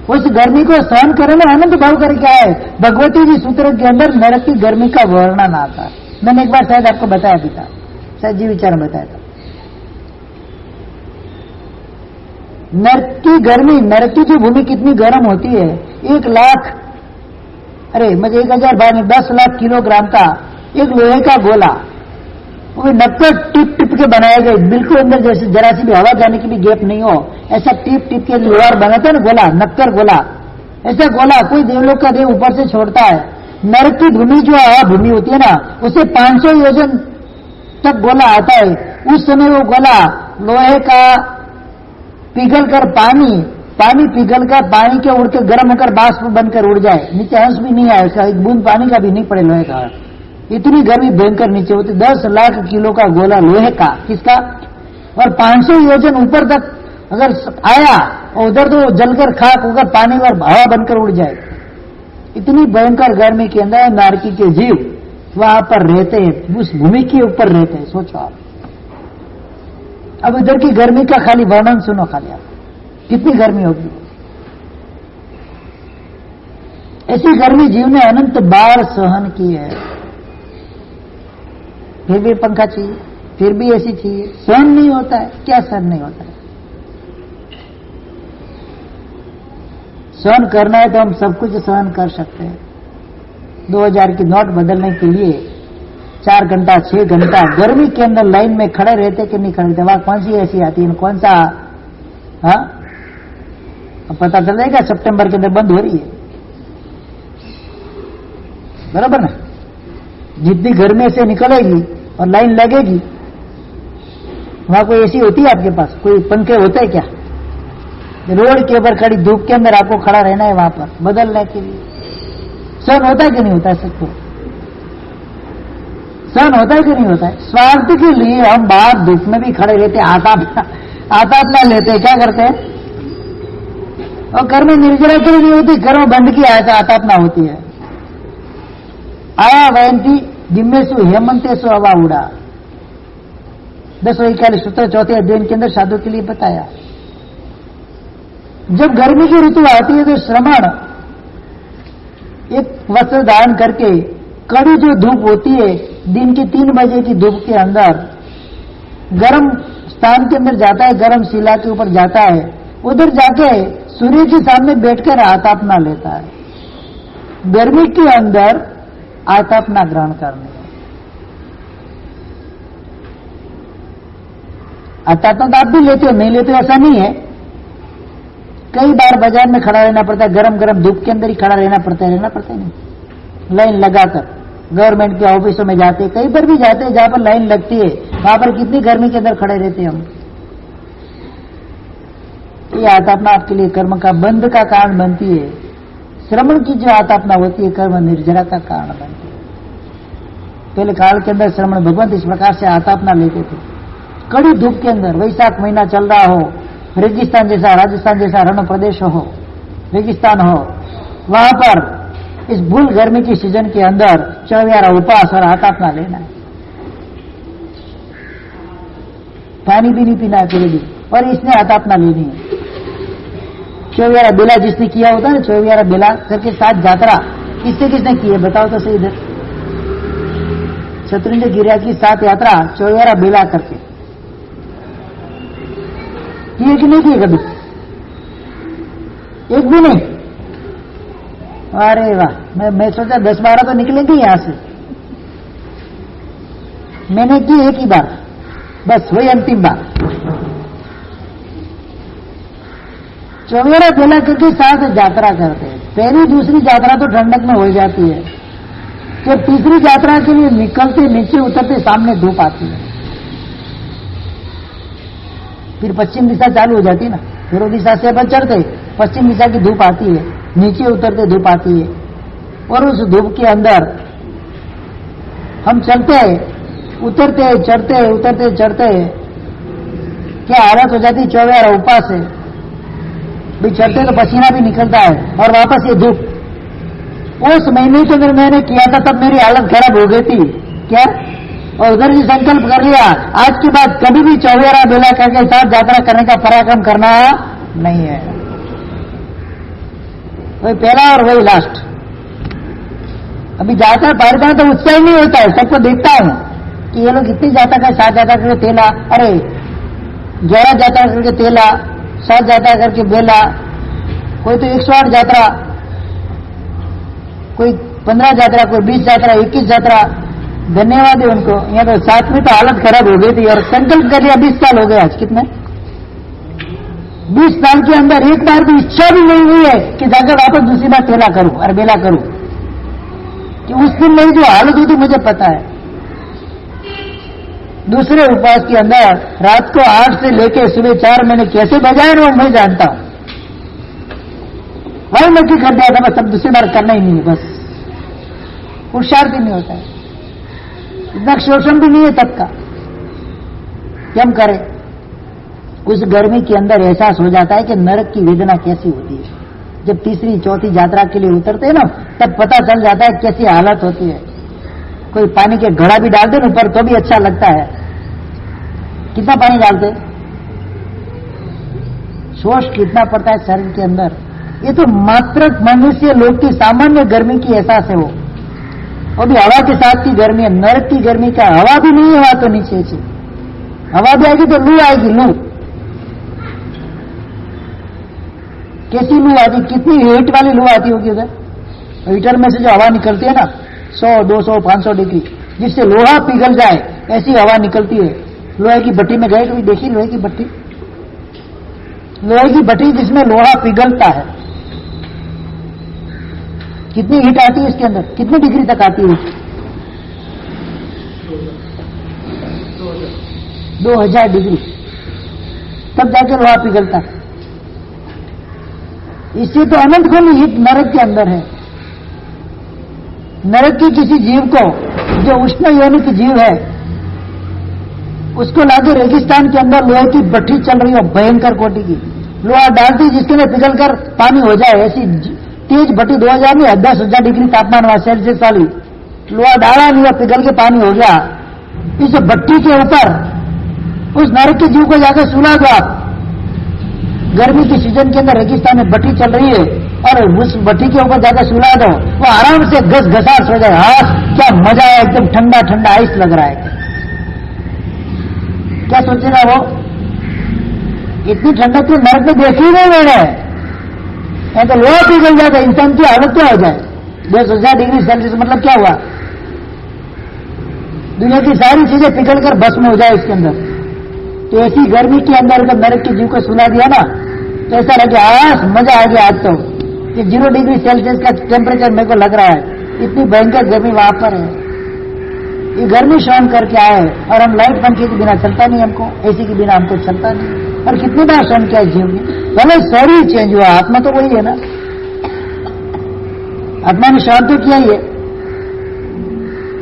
उस गर्मी को सहन करे ना, अनंत भाव करके आए। भगवती जी सूत्र के अंदर नरक की गर्मी का वर्णन आता है। मैंने एक बार शायद आपको बताया भी था, शायद जी विचार में बताया था। नरक की गर्मी, नरक की जो भूमि कितनी गर्म होती है, 1 लाख, अरे मुझे 1000 बार नहीं, 10 लाख किलोग्राम का एक लोहे का गोला, वो नक्कर टिप टिप के बनाए गए, बिल्कुल अंदर जैसे जरा सी भी हवा जाने की भी गैप नहीं हो, ऐसा टिप टिप के लोहार बनाता है ना गोला, नक्कर गोला, ऐसा गोला कोई देवलोक का देव ऊपर से छोड़ता है। नरक की भूमि जो हवा भूमि होती है ना, उसे 500 योजन तक गोला आता है। उस समय वो गोला लोहे का पिघल कर पानी पिघल कर पानी के उड़कर गर्म होकर बाष्प बनकर उड़ जाए, नीचे अंश भी नहीं आए, एक बूंद पानी का भी नहीं पड़े लोहे का। इतनी गर्मी भयंकर नीचे होती। 10 लाख किलो का गोला लोहे का, किसका, और 500 योजन ऊपर तक अगर आया और उधर तो जलकर खाक होकर पानी और हवा बनकर उड़ जाए। इतनी भयंकर गर्मी के अंदर नारकी के जीव वहां पर रहते हैं, उस भूमि के ऊपर रहते हैं। सोचो आप, अब इधर की गर्मी का खाली वर्णन सुनो, खाली आप कितनी गर्मी होगी। ऐसी गर्मी जीव ने अनंत बार सहन की है, फिर भी पंखा चाहिए, फिर भी एसी चाहिए। सहन नहीं होता है, क्या सहन नहीं होता है? सहन करना है तो हम सब कुछ सहन कर सकते हैं। 2000 की नोट बदलने के लिए 4 घंटा 6 घंटा गर्मी के अंदर लाइन में खड़े रहते कि नहीं खड़े रहते, वहां कौन सी ऐसी आती है, कौन सा, हाँ अब पता चलेगा सितंबर के अंदर बंद हो रही है, बराबर ना। जितनी गर्मी से निकलेगी और लाइन लगेगी, वहां कोई एसी होती है आपके पास, कोई पंखे होते हैं क्या? रोड के ऊपर खड़ी धूप के अंदर आपको खड़ा रहना है वहां पर बदलने के लिए, सहन होता है कि नहीं होता है? सबको सहन होता है कि नहीं होता है? स्वार्थ के लिए हम बाहर धूप में भी खड़े रहते, आता अपना लेते, क्या करते हैं? और घर में निर्जरा के लिए नहीं होती, घर में बंद की आता अपना होती है। आया वयंती दिम्मेसु हेमंतेसु हवा उड़ा, 1041 सूत्र 4 अध्ययन के अंदर साधु के लिए बताया। जब गर्मी की ऋतु आती है तो श्रमण एक वस्त्र धारण करके कड़ी जो धूप होती है दिन की 3 बजे की धूप के अंदर गर्म स्थान के अंदर जाता है, गर्म शिला के ऊपर जाता है, उधर जाके सूर्य के सामने बैठकर आतापना लेता है। गर्मी के अंदर आतापना ग्रहण करने, आतापना आप भी लेते हो, नहीं लेते हो ऐसा नहीं है। कई बार बाजार में खड़ा रहना पड़ता है, गरम गरम धूप के अंदर ही खड़ा रहना पड़ता है नहीं, लाइन लगाकर। गवर्नमेंट के ऑफिसों में जाते हैं, कहीं पर भी जाते हैं जहां पर लाइन लगती है, वहां पर कितनी गर्मी के अंदर खड़े रहते हैं हम। ये आतापना आपके लिए कर्म का बंध का कारण बनती है। श्रमण की जो आतापना होती है कर्म निर्जरा का कारण बनती है। पहले काल के अंदर श्रमण भगवंत इस प्रकार से आतापना लेते थे, कड़ी धूप के अंदर, वैशाख महीना चल रहा हो, रेगिस्तान जैसा, राजस्थान जैसा रण प्रदेश हो, रेगिस्तान हो, वहां पर इस भूल गर्मी की सीजन के अंदर 24 उपवास और आतापना लेना है। पानी भी नहीं पीना है पूरे दिन, और इसने आतापना लेनी है। 24 बेला जिसने किया होता है ना, 24 बेला करके 7 यात्रा, किसने किसने की है बताओ तो सही। इधर शत्रुंजय गिरिया की 7 यात्रा 24 बेला करके किए कि नहीं किए कभी? एक भी नहीं। अरे वाह, मैं सोचा 10-12 तो निकलेंगे यहां से। मैंने की एक ही बार, बस वही अंतिम बार। 24 बेला करके 7 यात्रा करते हैं। पहली दूसरी यात्रा तो ठंडक में हो जाती है, जब तीसरी यात्रा के लिए निकलते, नीचे उतरते, सामने धूप आती है। फिर पश्चिम दिशा चालू हो जाती है ना, पूर्व दिशा से अपन चढ़ते, पश्चिम दिशा की धूप आती है, नीचे उतरते धूप आती है, और उस धूप के अंदर हम चलते हैं, उतरते चढ़ते, उतरते चढ़ते, क्या हालत हो जाती है। 24 उपवास है भी, चढ़ते तो पसीना भी निकलता है, और वापस ये धूप। उस महीने के अंदर मैंने किया था, तब मेरी हालत खराब हो गई थी क्या, और उधर भी संकल्प कर लिया आज के बाद कभी भी 24 बेला करके 7 यात्रा करने का पराक्रम करना नहीं है। वही पहला और वही लास्ट। अभी जाता पार जाए तो उत्साह नहीं होता है, सबको देखता हूं कि ये लोग इतनी जाता कर 7 यात्रा करके तेला, अरे 11 यात्रा करके तेला, 7 यात्रा करके बेला, कोई तो 108 यात्रा, कोई 15 यात्रा, कोई 20 यात्रा, 21 यात्रा। धन्यवाद है उनको। यहाँ तो 7 में तो हालत खराब हो गई थी, और संकल्प कर लिया। 20 साल हो गए आज, कितने 20 साल के अंदर एक बार भी इच्छा भी नहीं हुई है कि जाकर वापस दूसरी बार तेला करूं और बेला करूं। कि उस दिन मेरी जो हालत हुई थी मुझे पता है। दूसरे उपवास के अंदर रात को 8 से लेकर सुबह 4 मैंने कैसे बजाए वो मैं जानता हूं। वही नक्की कर दिया था, बस अब दूसरी बार करना ही नहीं है, बस पुरुषार्थ ही नहीं होता है, इतना शोषण भी नहीं है तब का। क्या हम करें? उस गर्मी के अंदर एहसास हो जाता है कि नरक की वेदना कैसी होती है। जब तीसरी चौथी यात्रा के लिए उतरते हैं ना, तब पता चल जाता है कैसी हालत होती है। कोई पानी के घड़ा भी डालते ना ऊपर तो भी अच्छा लगता है। कितना पानी डालते, शोष कितना पड़ता है शरीर के अंदर। ये तो मात्र मनुष्य लोग की सामान्य गर्मी की एहसास है वो भी हवा के साथ की गर्मी है। नरक की गर्मी का हवा भी नहीं है, हवा तो नीचे से हवा भी आएगी तो लू आएगी, लू। कैसी लू आती, कितनी हीट वाली लू आती होगी उधर। हीटर में से जो हवा निकलती है ना 100, 200, 500 डिग्री, जिससे लोहा पिघल जाए ऐसी हवा निकलती है। लोहे की भट्टी में गए कभी देखी? लोहे की भट्टी, लोहे की भट्टी जिसमें लोहा पिघलता है, कितनी हीट आती है इसके अंदर, कितनी डिग्री तक आती है? 2000 डिग्री, तब जाके लोहा पिघलता है। इससे तो अनंत खुली हीट नरक के अंदर है। नरक की किसी जीव को, जो उष्ण योनिक जीव है, उसको लाके रेगिस्तान के अंदर लोहे की भट्टी चल रही हो भयंकर कोटि की, लोहा डालती जिसके लिए पिघलकर पानी हो जाए, ऐसी तेज भट्टी 2000 में 10,000 डिग्री तापमान हुआ सेल्सियस वाली, लोहा डाला नहीं और पिघल के पानी हो गया। इस भट्टी के ऊपर उस नरक के जीव को जाकर सुला दो आप। गर्मी की सीजन के अंदर रेगिस्तान में भट्टी चल रही है और उस भट्टी के ऊपर जाकर सुला दो, वो आराम से घस घसास हो जाए। हाँ क्या मजा है, एकदम ठंडा ठंडा आइस लग रहा है। क्या सोचेगा वो? इतनी ठंडक तो नरक में देखी नहीं मैंने। तो लोहा पिघल जाता, इंसान की हालत क्या हो जाए? 10,000 डिग्री सेल्सियस मतलब क्या हुआ? दुनिया की सारी चीजें पिघल कर भस्म हो जाए इसके अंदर। तो ऐसी गर्मी के अंदर अगर नरक के जीव को सुला दिया ना, तो ऐसा लगे आज मजा आ गया। आज तो कि 0 डिग्री सेल्सियस का टेम्परेचर मेरे को लग रहा है, इतनी भयंकर गर्मी वहां पर है। ये गर्मी सहन करके आए और हम लाइट पंखे के बिना चलता नहीं, हमको एसी के बिना हमको चलता नहीं। और कितनी बार सहन किया जीव ने, भले शरीर चेंज हुआ, आत्मा तो वही है ना। आत्मा ने सहन तो किया ही है।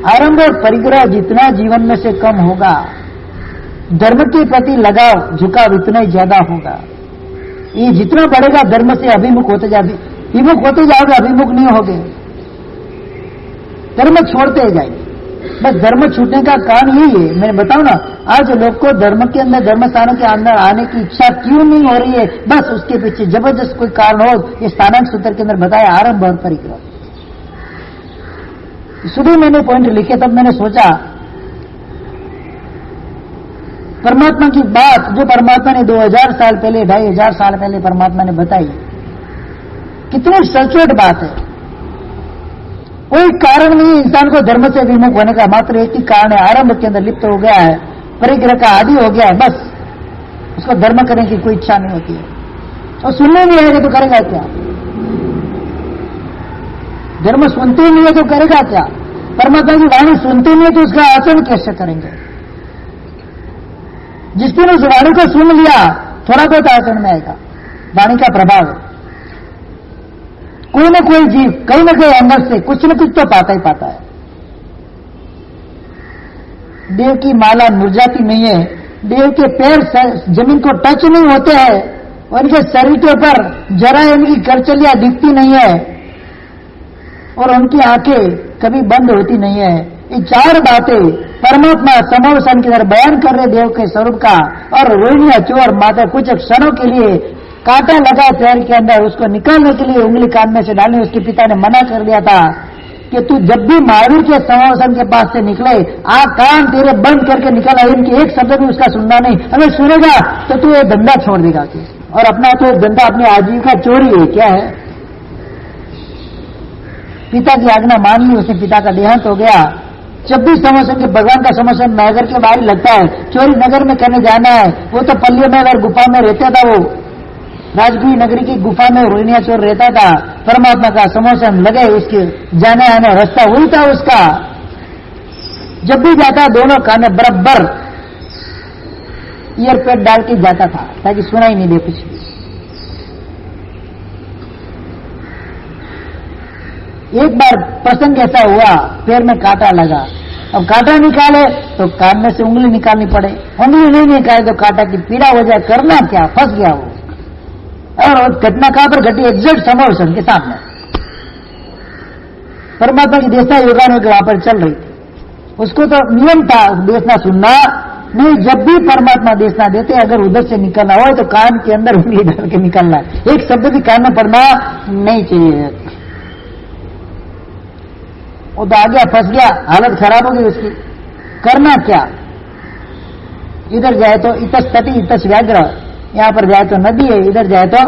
आरंभ और परिग्रह जितना जीवन में से कम होगा, धर्म के प्रति लगाव झुकाव इतना ही ज्यादा होगा। ये जितना बढ़ेगा धर्म से अभिमुख होते जाओगे, विमुख होते जाओगे, अभिमुख नहीं होगे, धर्म छोड़ते जाएंगे। बस धर्म छूटने का कारण यही है। मैंने बताऊं ना, आज लोग को धर्म के अंदर, धर्म स्थानों के अंदर आने की इच्छा क्यों नहीं हो रही है? बस उसके पीछे जबरदस्त कोई कारण हो। ये स्थानांक सूत्र के अंदर बताया आरंभ और परिग्रह। सुबह मैंने पॉइंट लिखे, तब मैंने सोचा परमात्मा की बात जो परमात्मा ने 2000 साल पहले, 2500 साल पहले परमात्मा ने बताई, कितनी सचोट बात है। कोई कारण नहीं इंसान को धर्म से विमुख होने का, मात्र एक ही कारण है, आरंभ के अंदर लिप्त हो गया है, परिग्रह का आदि हो गया है। बस उसको धर्म करने की कोई इच्छा नहीं होती है। और सुनने नहीं आएगा तो करेगा क्या? धर्म सुनते ही नहीं है तो करेगा क्या? परमात्मा की वाणी सुनते नहीं है तो उसका आचरण कैसे करेंगे? जिस दिन उस वाणी को सुन लिया, थोड़ा बहुत आचरण में आएगा। वाणी का प्रभाव है। कोई न कोई जीव कहीं न कहीं अंदर से कुछ न कुछ तो पाता ही पाता है। देव की माला मुरझाती नहीं है, देव के पैर जमीन को टच नहीं होते हैं, उनके शरीर के ऊपर जरा इनकी करचलियां दिखती नहीं है, और उनकी आंखें कभी बंद होती नहीं है। ये 4 बातें परमात्मा समावसान के अंदर बयान कर रहे देव के स्वरूप का। और रोहिणिया चोर माता कुछ क्षणों के लिए कांटा लगा पैर के अंदर, उसको निकालने के लिए उंगली कान में से डालने उसके पिता ने मना कर दिया था कि तू जब भी महावीर के समावसान के पास से निकले, कान तेरे बंद करके निकला, इनकी एक शब्द भी उसका सुनना नहीं। अगर सुनेगा तो तू ये धंधा छोड़ देगा। और अपना तो धंधा अपनी आजीविका चोरी है, क्या है? पिता की आज्ञा मान ली, उसने पिता का देहांत हो गया। जब भी समावसान के भगवान का समावसान नगर के बाहर लगता है, चोरी नगर में करने जाना है। वो तो पल्ले में अगर गुफा में रहता था, वो राजगीर नगरी की गुफा में रोहिणिया चोर रहता था। परमात्मा का समावसान लगे, उसके जाने आने रास्ता वही था उसका। जब भी जाता दोनों काने बराबर ईयरपेड डाल के जाता था ताकि सुनाई नहीं दे कुछ भी। एक बार प्रसंग ऐसा हुआ, पैर में कांटा लगा। अब कांटा निकाले तो कान में से उंगली निकालनी पड़े, उंगली नहीं निकाले तो कांटा की पीड़ा हो जाए। करना क्या? फंस गया वो। और घटना कहां पर घटी? एग्जैक्ट समावसान के सामने। परमात्मा की देशना योगान के वहां पर चल रही थी। उसको तो नियम था देशना सुनना नहीं। जब भी परमात्मा देशना देते, अगर उधर से निकलना हो तो कान के अंदर उंगली डाल के निकलना, एक शब्द भी कान में पड़ना नहीं चाहिए। वो तो आ गया, फंस गया, हालत खराब हो गई उसकी। करना क्या? इधर जाए तो इतस तटी इतस व्याघ्र, यहां पर जाए तो नदी है, इधर जाए तो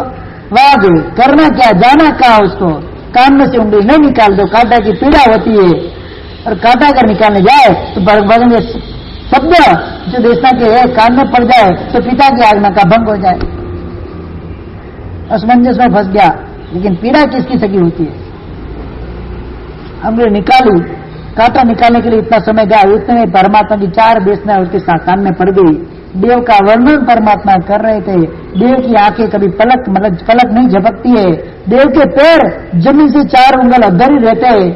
वहां गए, करना क्या, जाना कहा उसको, कान में से उंगली नहीं निकाल दो, कांटा की पीड़ा होती है, और कांटा अगर निकालने जाए तो बगल शब्द जो देशना के है कान में पड़ जाए तो पिता की आज्ञा का भंग हो जाए। असमंजस में फंस गया, लेकिन पीड़ा किसकी सगी होती है। हमने निकाली, कांटा निकालने के लिए इतना समय गया, उतने परमात्मा की 4 बेसना उसके कान में पड़ गई। देव का वर्णन परमात्मा कर रहे थे। देव की आंखें कभी पलक नहीं झपकती है। देव के पैर जमीन से 4 उंगल अधर ही रहते हैं।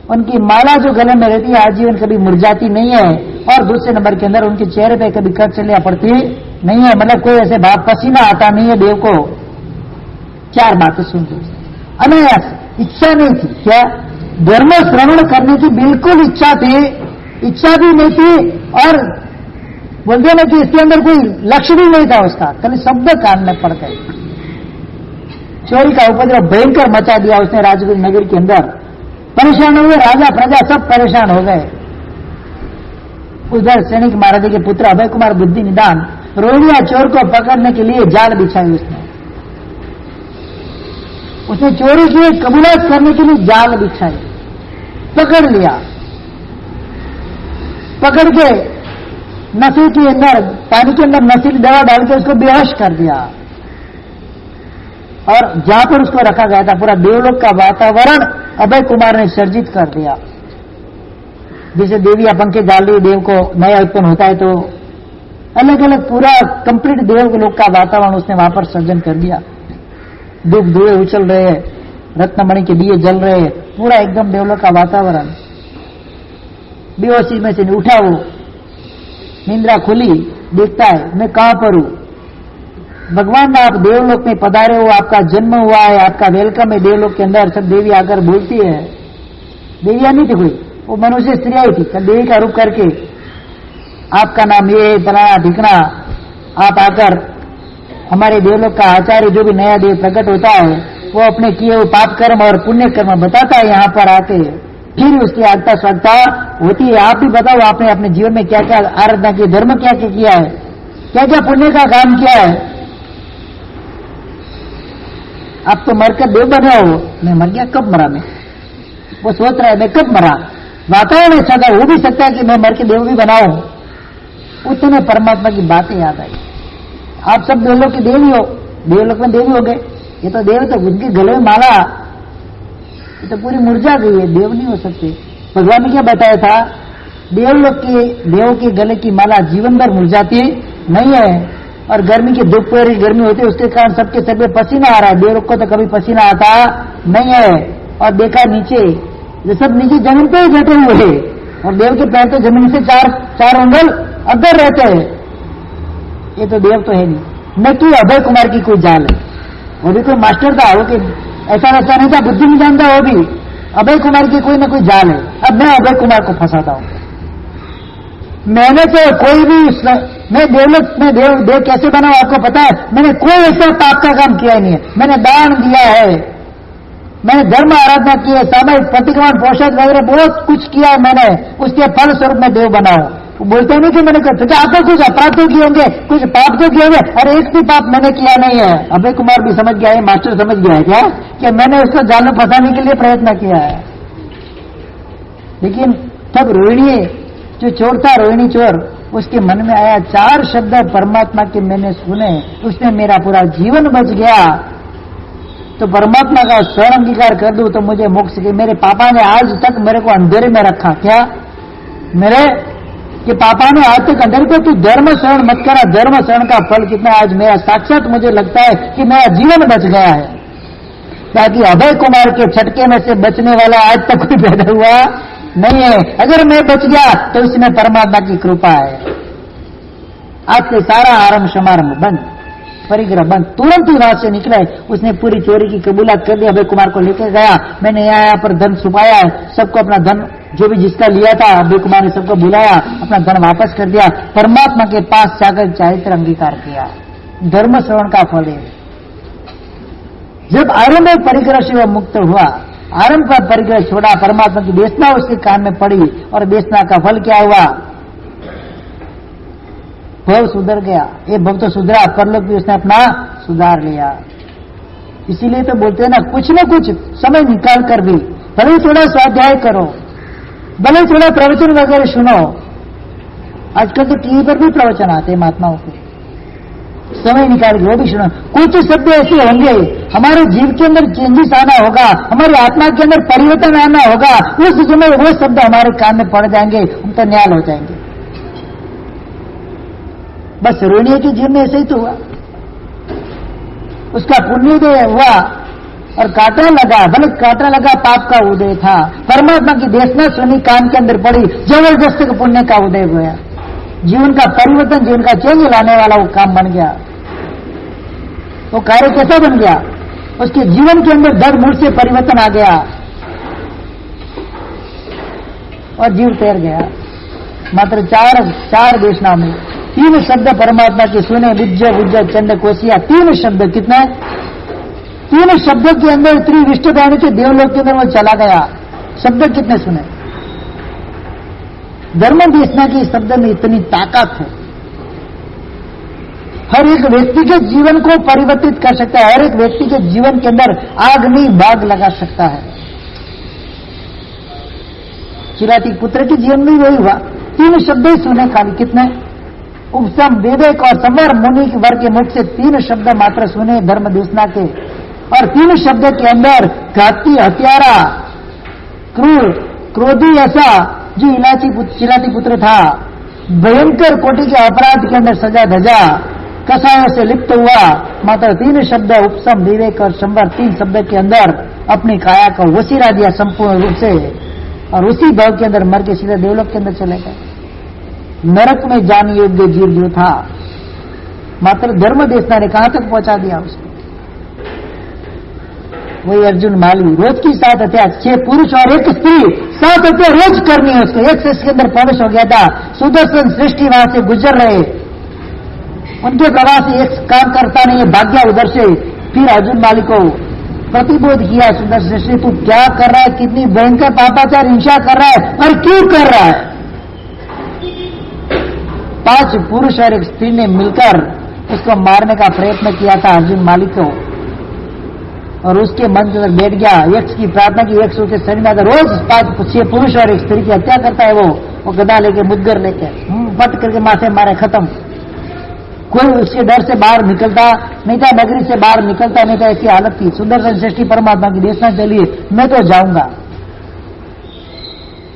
उनकी माला जो गले में रहती है आजीवन कभी मुरझाती नहीं है। और दूसरे नंबर के अंदर उनके चेहरे पे कभी करचलियां पड़ती नहीं है, मतलब कोई ऐसे भाव पसीना आता नहीं है देव को। 4 बातें सुनते, अनायास, इच्छा नहीं थी। क्या धर्म श्रवण करने की बिल्कुल इच्छा थी, इच्छा भी नहीं थी, और बोलते ना कि इसके अंदर कोई लक्ष्य भी नहीं था उसका, खाली शब्द कान में पड़ गए। चोरी का उपद्रव भयंकर मचा दिया उसने राजगीर नगर के अंदर। परेशान हुए राजा प्रजा सब परेशान हो गए। उधर सैनिक महाराज के पुत्र अभय कुमार बुद्धि निदान रोहिणिया चोर को पकड़ने के लिए जाल बिछाई उसने चोरी की कबूलात करने के लिए जाल बिछाई, पकड़ लिया, पकड़ के नशे के अंदर, पानी के अंदर नशीली दवा डाल के उसको बेहोश कर दिया। और जहां पर उसको रखा गया था पूरा देवलोक का वातावरण अभय कुमार ने सर्जित कर दिया। जैसे देवियां पंखे डाल रही, देव को नया उत्पन्न होता है तो अलग अलग पूरा कंप्लीट देवलोक का वातावरण उसने वहां पर सर्जन कर दिया। धूप धुएं उछल रहे हैं, रत्नमणि के दिए जल रहे हैं, पूरा एकदम देवलोक का वातावरण। बेहोशी में से उठा, वो निंद्रा खुली, देखता है मैं कहां पर हूं। भगवान आप देवलोक में पधारे हो, आपका जन्म हुआ है, आपका वेलकम है देवलोक के अंदर। सब देवी आकर बोलती है, देवियां नहीं थी कोई, वो मनुष्य स्त्री आई थी देवी का रूप करके, आपका नाम ये फलाना ठिकना, आप आकर हमारे देवलोक का आचार्य जो भी नया देव प्रकट होता है वो अपने किए हुए पाप कर्म और पुण्य कर्म बताता है यहाँ पर आके, फिर उसकी आज्ञा स्वागता होती है। आप भी बताओ आपने अपने जीवन में क्या क्या आराधना की, धर्म क्या क्या किया है, क्या क्या पुण्य का काम किया है। आप तो मरकर देव बन रहे हो, मैं मर गया, कब मरा मैं, वो सोच रहा है मैं कब मरा। वातावरण ऐसा था, हो भी सकता है कि मैं मर के देव भी बनाऊं। उतने परमात्मा की बातें याद आई। आप सब देवलोक की देवी हो, देवलोक में देवी हो गए, ये तो देव तो उनके गले में माला, ये तो पूरी मुरझा गई है, देव नहीं हो सकते। भगवान ने क्या बताया था, देवलोक के देव के गले की माला जीवन भर मुरझाती नहीं है। और गर्मी की दोपहर गर्मी होती है, उसके कारण सबके सर पे पसीना आ रहा है, देवलोक को तो कभी पसीना आता नहीं है। और देखा नीचे, ये सब नीचे जमीन पे ही बैठे हुए हैं, और देव के पैर तो जमीन से 4 उंगल अगर रहते हैं। ये तो देव तो है नहीं, न कि अभय कुमार की कोई जाल है। वो भी कोई मास्टर था, वो कि ऐसा वैसा नहीं था, बुद्धि नहीं जानता, वो भी अभय कुमार की कोई ना कोई जाल है। अब मैं अभय कुमार को फंसाता हूं। मैंने तो कोई भी, मैं देवलोक में देव कैसे बना आपको पता है, मैंने कोई ऐसा पाप का काम किया ही नहीं है। मैंने दान दिया है, मैंने धर्म आराधना की है, सामाजिक प्रतिक्रमण पोषक वगैरह बहुत कुछ किया है मैंने, उसके फल स्वरूप मैं देव बना हूं। वो बोलते नहीं कि मैंने तो आपको कुछ अपराध तो किए होंगे, कुछ पाप तो किए होंगे, और एक भी पाप मैंने किया नहीं है। अभय कुमार भी समझ गया है, मास्टर समझ गया है क्या, कि मैंने उसको जाल में फंसाने के लिए प्रयत्न किया है। लेकिन तब रोहिणी जो चोर था, रोहिणी चोर, उसके मन में आया 4 शब्द परमात्मा के मैंने सुने, उसमें मेरा पूरा जीवन बच गया। तो परमात्मा का स्वयं अंगीकार कर दूं तो मुझे मोक्ष के। मेरे पापा ने आज तक मेरे को अंधेरे में रखा, क्या मेरे कि पापा ने आज तक अंधेरे को, तू धर्म शरण मत करा, धर्म शरण का फल कितना, आज मेरा साक्षात मुझे लगता है कि मेरा जीवन बच गया है। ताकि अभय कुमार के छटके में से बचने वाला आज तक कोई पैदा हुआ नहीं है। अगर मैं बच गया तो इसमें परमात्मा की कृपा है। आज से सारा आरंभ समारंभ बंद, परिग्रह बंद। तुरंत ही वहां से निकला, उसने पूरी चोरी की कबूलात कर दी। अभय कुमार को लेकर गया, मैंने यहाँ पर धन छुपाया है, सबको अपना धन जो भी जिसका लिया था अभय कुमार ने सबको बुलाया, अपना धन वापस कर दिया। परमात्मा के पास जाकर चारित्र अंगीकार किया, धर्म श्रवण का फल है। जब आरंभ परिग्रह से वह मुक्त हुआ, आरंभ का परिग्रह छोड़ा, परमात्मा की देशना उसके कान में पड़ी, और देशना का फल क्या हुआ, भव सुधर गया। ये भव तो सुधरा, परलोक भी उसने अपना सुधार लिया। इसीलिए तो बोलते हैं ना, कुछ न कुछ समय निकाल कर भी भले थोड़ा स्वाध्याय करो, भले थोड़ा प्रवचन वगैरह सुनो। आजकल तो टीवी पर भी प्रवचन आते हैं महात्माओं के, समय निकाल के वो भी सुनो। कुछ शब्द ऐसे होंगे हमारे जीव के अंदर चेंजेस आना होगा, हमारी आत्मा के अंदर परिवर्तन आना होगा, उस समय वो शब्द हमारे कान में पड़ जाएंगे, हम तो न्याल हो जाएंगे। बस रोहिणी के जीवन में ऐसे ही तो हुआ, उसका पुण्योदय हुआ और कांटा लगा, भले कांटा लगा पाप का उदय था, परमात्मा की देशना सुनी कान के अंदर पड़ी, जबरदस्त पुण्य का उदय हुआ, जीवन का परिवर्तन, जीवन का चेंज लाने वाला वो काम बन गया। वो कार्य कैसा बन गया, उसके जीवन के अंदर धड़ मूल से परिवर्तन आ गया और जीव तैर गया। मात्र चार देशना में 3 शब्द परमात्मा के सुने, बुज्ज बुज्ज चंड कोसिया, 3 शब्द, कितना 3 शब्दों के अंदर त्रिविष्टदानी के देवलोक के अंदर वो चला गया। शब्द कितने सुने, धर्म देशना की शब्द में इतनी ताकत है, हर एक व्यक्ति के जीवन को परिवर्तित कर सकता है, हर एक व्यक्ति के जीवन के अंदर आग नहीं बाग लगा सकता है। चिराती पुत्र के जीवन में वही हुआ, 3 शब्द ही सुने खाली, कितने उपसम विवेक और संवर मुनि वर के मुख से 3 शब्द मात्र सुने धर्म देशना के, और 3 शब्द के अंदर घाती, हत्यारा, क्रूर, क्रोधी ऐसा जो चिराती पुत्र था, भयंकर कोटि के अपराध के अंदर सजा धजा, कसायों से लिप्त हुआ, मात्र 3 शब्द उपसम विवेक और संवर 3 शब्द के अंदर अपनी काया को वसीरा दिया संपूर्ण रूप से, और उसी भाव के अंदर मर के सीधे देवलोक के अंदर चले गए। नरक में जाने योग्य जीव जो था, मात्र धर्म देशना ने कहां तक पहुंचा दिया उसको। वही अर्जुन माली, रोज की 7 हत्या, 6 पुरुष और 1 स्त्री, 7 हत्या रोज करनी है उसको। एक से इसके अंदर प्रवेश हो गया था, सुदर्शन सृष्टि वहां से गुजर रहे, उनके प्रवास से एक काम करता नहीं है, भाग्या उधर से। फिर अर्जुन माली को प्रतिबोध किया, सुदर्शन सृष्टि तू क्या कर रहा है, कितनी भयंकर पापाचार हिंसा कर रहा है और क्यों कर रहा है। 5 पुरुष और 1 स्त्री ने मिलकर उसको मारने का प्रयत्न किया था अर्जुन मालिक को, और उसके मन के अंदर बैठ गया यक्ष की प्रार्थना की, यक्ष उसके शरीर में रोज 5-6 पुरुष और 1 स्त्री की हत्या करता है। वो गदा लेके, मुदगर लेके पट करके माथे मारे, खत्म। कोई उसके डर से बाहर निकलता नहीं था, नगरी से बाहर निकलता नहीं था, ऐसी हालत थी। सुदर्शन सृष्टि परमात्मा की देशना चलिए, मैं तो जाऊंगा।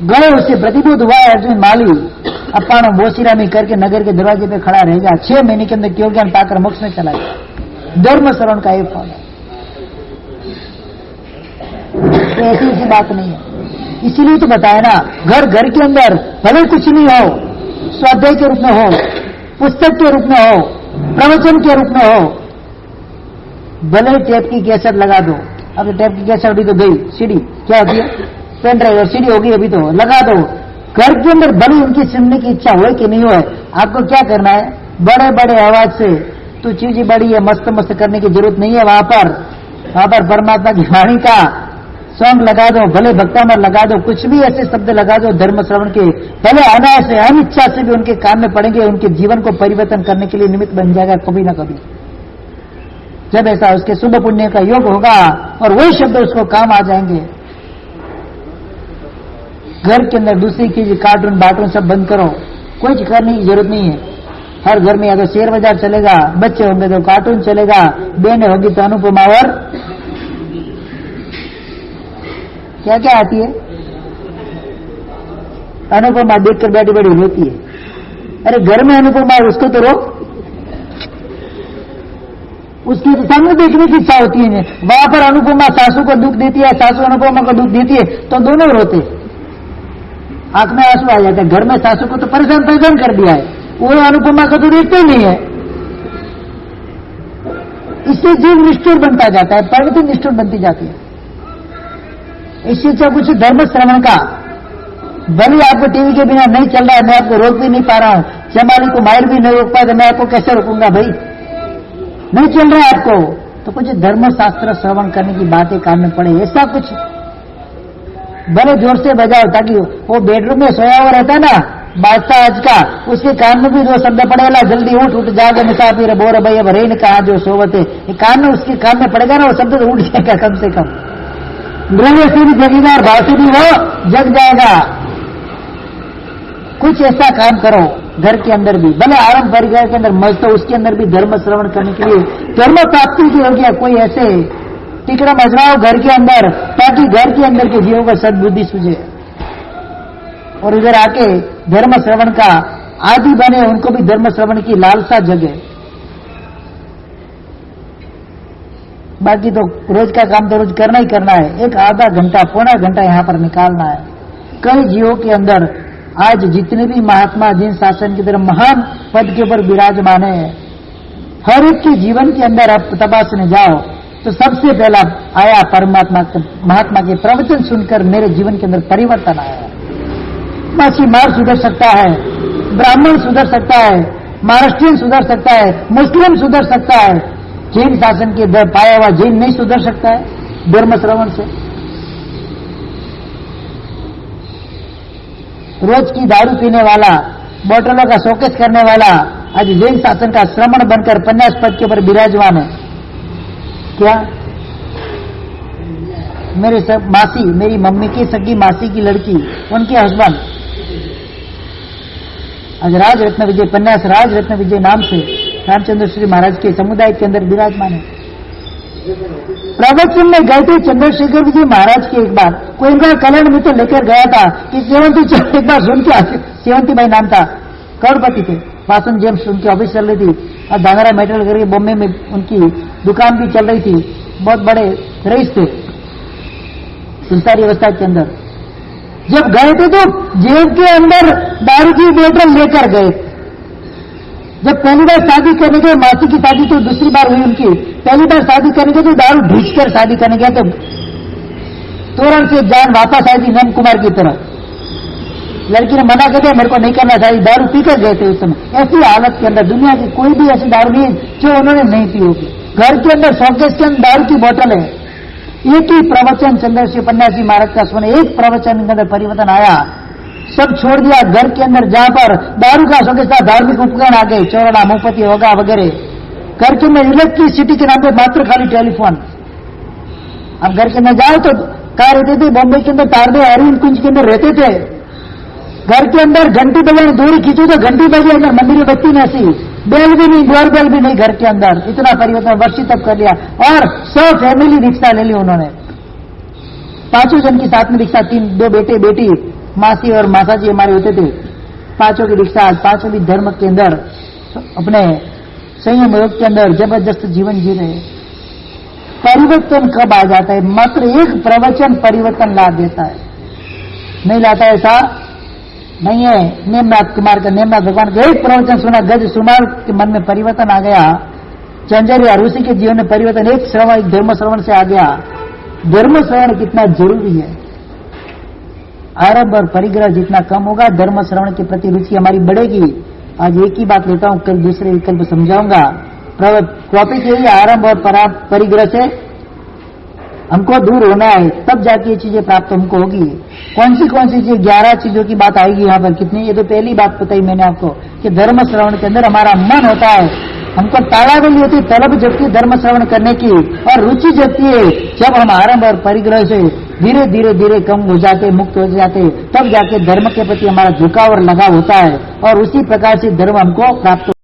गए, उससे प्रतिबोध हुआ अर्जुन माली, अपान बोसीरा में करके नगर के दरवाजे पे खड़ा रह गया। 6 महीने के अंदर केवल ज्ञान पाकर मोक्ष में चला गया। धर्म श्रवण का एक फल है, तो ऐसी बात नहीं है। इसीलिए तो बताया ना, घर घर के अंदर भले कुछ नहीं हो, स्वाध्याय के रूप में हो, पुस्तक के रूप में हो, प्रवचन के रूप में हो, भले टेप की कैसेट लगा दो। अब टेप की कैसेट अभी तो गई, सीडी क्या होती है, पेन ड्राइव और सीडी होगी, अभी तो लगा दो। घर के अंदर भले उनकी सुनने की इच्छा हो कि नहीं हो, आपको क्या करना है, बड़े बड़े आवाज से तो चीज बड़ी है, मस्त मस्त करने की जरूरत नहीं है। वहां पर परमात्मा की वाणी का सॉन्ग लगा दो, भले भक्तामर लगा दो, कुछ भी ऐसे शब्द लगा दो धर्म श्रवण के, भले अनायास से अनिच्छा से भी उनके कान में पड़ेंगे, उनके जीवन को परिवर्तन करने के लिए निमित्त बन जाएगा कभी ना कभी। जब ऐसा उसके शुभ पुण्य का योग होगा और वही शब्द उसको काम आ जाएंगे। घर के अंदर दूसरी चीज, कार्टून बाटून सब बंद करो, कोई करने की जरूरत नहीं है। हर घर में अगर शेयर बाजार चलेगा, बच्चे होंगे तो कार्टून चलेगा, बहनें होगी तो अनुपमा और क्या क्या आती है, अनुपमा देखकर बैठी बैठी रोती है। अरे घर में अनुपमा है, उसको तो रोक, उसकी तो सामने देखने की इच्छा होती है। वहां पर अनुपमा सासू को दुख देती है, सासू अनुपमा को दुख देती है, तो दोनों रोते, आंख में आंसू आ जाते हैं। घर में सासू को तो परेशान कर दिया है, वो अनुपमा को तो देखते ही नहीं है। इससे जीव निष्ठुर बनता जाता है, प्रगति निष्ठुर बनती जाती है। इस चीज से कुछ धर्म श्रवण का, भले आपको टीवी के बिना नहीं चल रहा है, मैं आपको रोक भी नहीं पा रहा हूं, जमाली को माइल भी नहीं रोक पाया, तो मैं आपको कैसे रोकूंगा भाई, नहीं चल रहा है आपको, तो कुछ धर्म शास्त्र श्रवण करने की बातें कान में पड़े, ऐसा कुछ भले जोर से बजाओ, ताकि वो बेडरूम में सोया हुआ रहता है ना, बादशाह आज का, उसके कान में भी दो शब्द पड़ेगा, जल्दी उठ उठ जागे मुसाफिर बोर भाई अब रही ने कहा जो सोवते, कान में उसके कान में पड़ेगा ना वो शब्द तो उठ जाएगा कम से कम। गृह से भी जगीदार भाव से भी वो जग जाएगा। कुछ ऐसा काम करो घर के अंदर भी, भले आरंभ परिवार के अंदर मस्त हो, उसके अंदर भी धर्म श्रवण करने के लिए धर्म प्राप्ति की हो गया कोई ऐसे टिकड़ा मजराओ घर के अंदर, ताकि घर के अंदर के जीवों का सद्बुद्धि सूझे और इधर आके धर्म श्रवण का आदि बने, उनको भी धर्म श्रवण की लालसा जगे। बाकी तो रोज का काम तो रोज करना ही करना है, एक आधा घंटा पौना घंटा यहां पर निकालना है। कई जीवों के अंदर आज जितने भी महात्मा जिन शासन की तरह महान पद के ऊपर विराजमान है, हर एक के जीवन के अंदर आप तबासने जाओ तो सबसे पहला आया परमात्मा महात्मा के प्रवचन सुनकर मेरे जीवन के अंदर परिवर्तन आया। मासी मार सुधर सकता है, ब्राह्मण सुधर सकता है, महाराष्ट्रियन सुधर सकता है, मुस्लिम सुधर सकता है, जैन शासन के दर पाया हुआ जैन नहीं सुधर सकता है धर्म श्रवण से। रोज की दारू पीने वाला, बोतलों का शोकेस करने वाला आज जैन शासन का श्रवण बनकर पन्यास पद के ऊपर विराजमान है। क्या मेरे सब मासी, मेरी मम्मी की सगी मासी की लड़की, उनके हस्बैंड आज राज रत्न विजय पन्यास राज रत्न विजय नाम से रामचंद्र श्री महाराज के समुदाय के अंदर विराजमान है। प्रवचन में गए थे चंद्रशेखर विजय महाराज के, एक बार कोई इनका कल्याण में तो लेकर गया था कि सेवंती, एक बार सुन के सेवंती भाई नाम था, करोड़पति थे, फासन जेम्स उनकी ऑफिस चल रही थी और धांगरा मेटल करके बॉम्बे में उनकी दुकान भी चल रही थी, बहुत बड़े रईस थे संसारी अवस्था के अंदर। जब गए थे तो जेब के अंदर दारू की बोतल लेकर गए। जब पहली बार शादी करने गए, मासी की शादी तो दूसरी बार हुई उनकी, पहली बार शादी करने गए तो दारू ढींचकर शादी करने गया, तो तुरंत से जान वापस आई थी नंद कुमार की तरह। लड़की ने मना कर दिया, मेरे को नहीं करना चाहिए, दारू पीकर गए थे उस समय। ऐसी हालत के अंदर दुनिया की कोई भी ऐसी दारू नहीं जो उन्होंने नहीं पी होगी। घर के अंदर शौकेस के अंदर दारू की बोतल है। एक ही प्रवचन चंद्रशेखर पन्यासी महाराज का सुने, एक प्रवचन के अंदर परिवर्तन आया, सब छोड़ दिया। घर के अंदर जहां पर दारू का शौकेस था, धार्मिक उपकरण आ गए, चौड़ा मुंहपति होगा वगैरह। घर के अंदर इलेक्ट्रिसिटी के नाम पे मात्र खाली टेलीफोन। अब घर के अंदर जाओ तो कहा रहते थे, बॉम्बे के अंदर तारदे अरविंद कुंज के अंदर रहते थे। घर के अंदर घंटी बजाने दूरी खींचो तो घंटी बजे, अंदर मंदिर में बत्ती नसी, बेल भी नहीं, डोर बेल भी नहीं। घर के अंदर इतना परिवर्तन वर्षित तब कर लिया। और 100 फैमिली रिक्शा ले ली उन्होंने, 5 जन की साथ में रिक्शा, 2 बेटे बेटी, मासी और मासाजी हमारे होते थे, 5 की रिक्शा। आज 5 भी धर्म के अंदर अपने संयम योग के अंदर जबरदस्त जीवन जी रहे। परिवर्तन कब आ जाता है? मात्र एक प्रवचन परिवर्तन ला देता है, नहीं लाता है ऐसा नहीं है। नेमनाथ कुमार का, नेमनाथ भगवान का एक प्रवचन सुना, गज सुमार के मन में परिवर्तन आ गया। चंजरिया ऋषि के जीवन में परिवर्तन एक श्रवण, एक धर्म श्रवण से आ गया। धर्म श्रवण कितना जरूरी है। आरंभ और परिग्रह जितना कम होगा, धर्म श्रवण के प्रति रुचि हमारी बढ़ेगी। आज एक ही बात लेता हूं, कल दूसरे विकल्प समझाऊंगा। टॉपिक यही, आरंभ और परिग्रह से हमको दूर होना है, तब जाके ये चीजें प्राप्त हमको होगी। कौन सी चीजें? 11 चीजों की बात आएगी यहाँ पर। कितनी? ये तो पहली बात बताई मैंने आपको कि धर्म श्रवण के अंदर हमारा मन होता है, हमको ताड़ाबंदी होती है, तलब जगती है धर्म श्रवण करने की, और रुचि जगती है जब हम आरंभ और परिग्रह से धीरे धीरे धीरे कम हो जाते, मुक्त हो जाते, तब जाके धर्म के प्रति हमारा झुकाव और लगाव होता है, और उसी प्रकार से धर्म हमको प्राप्त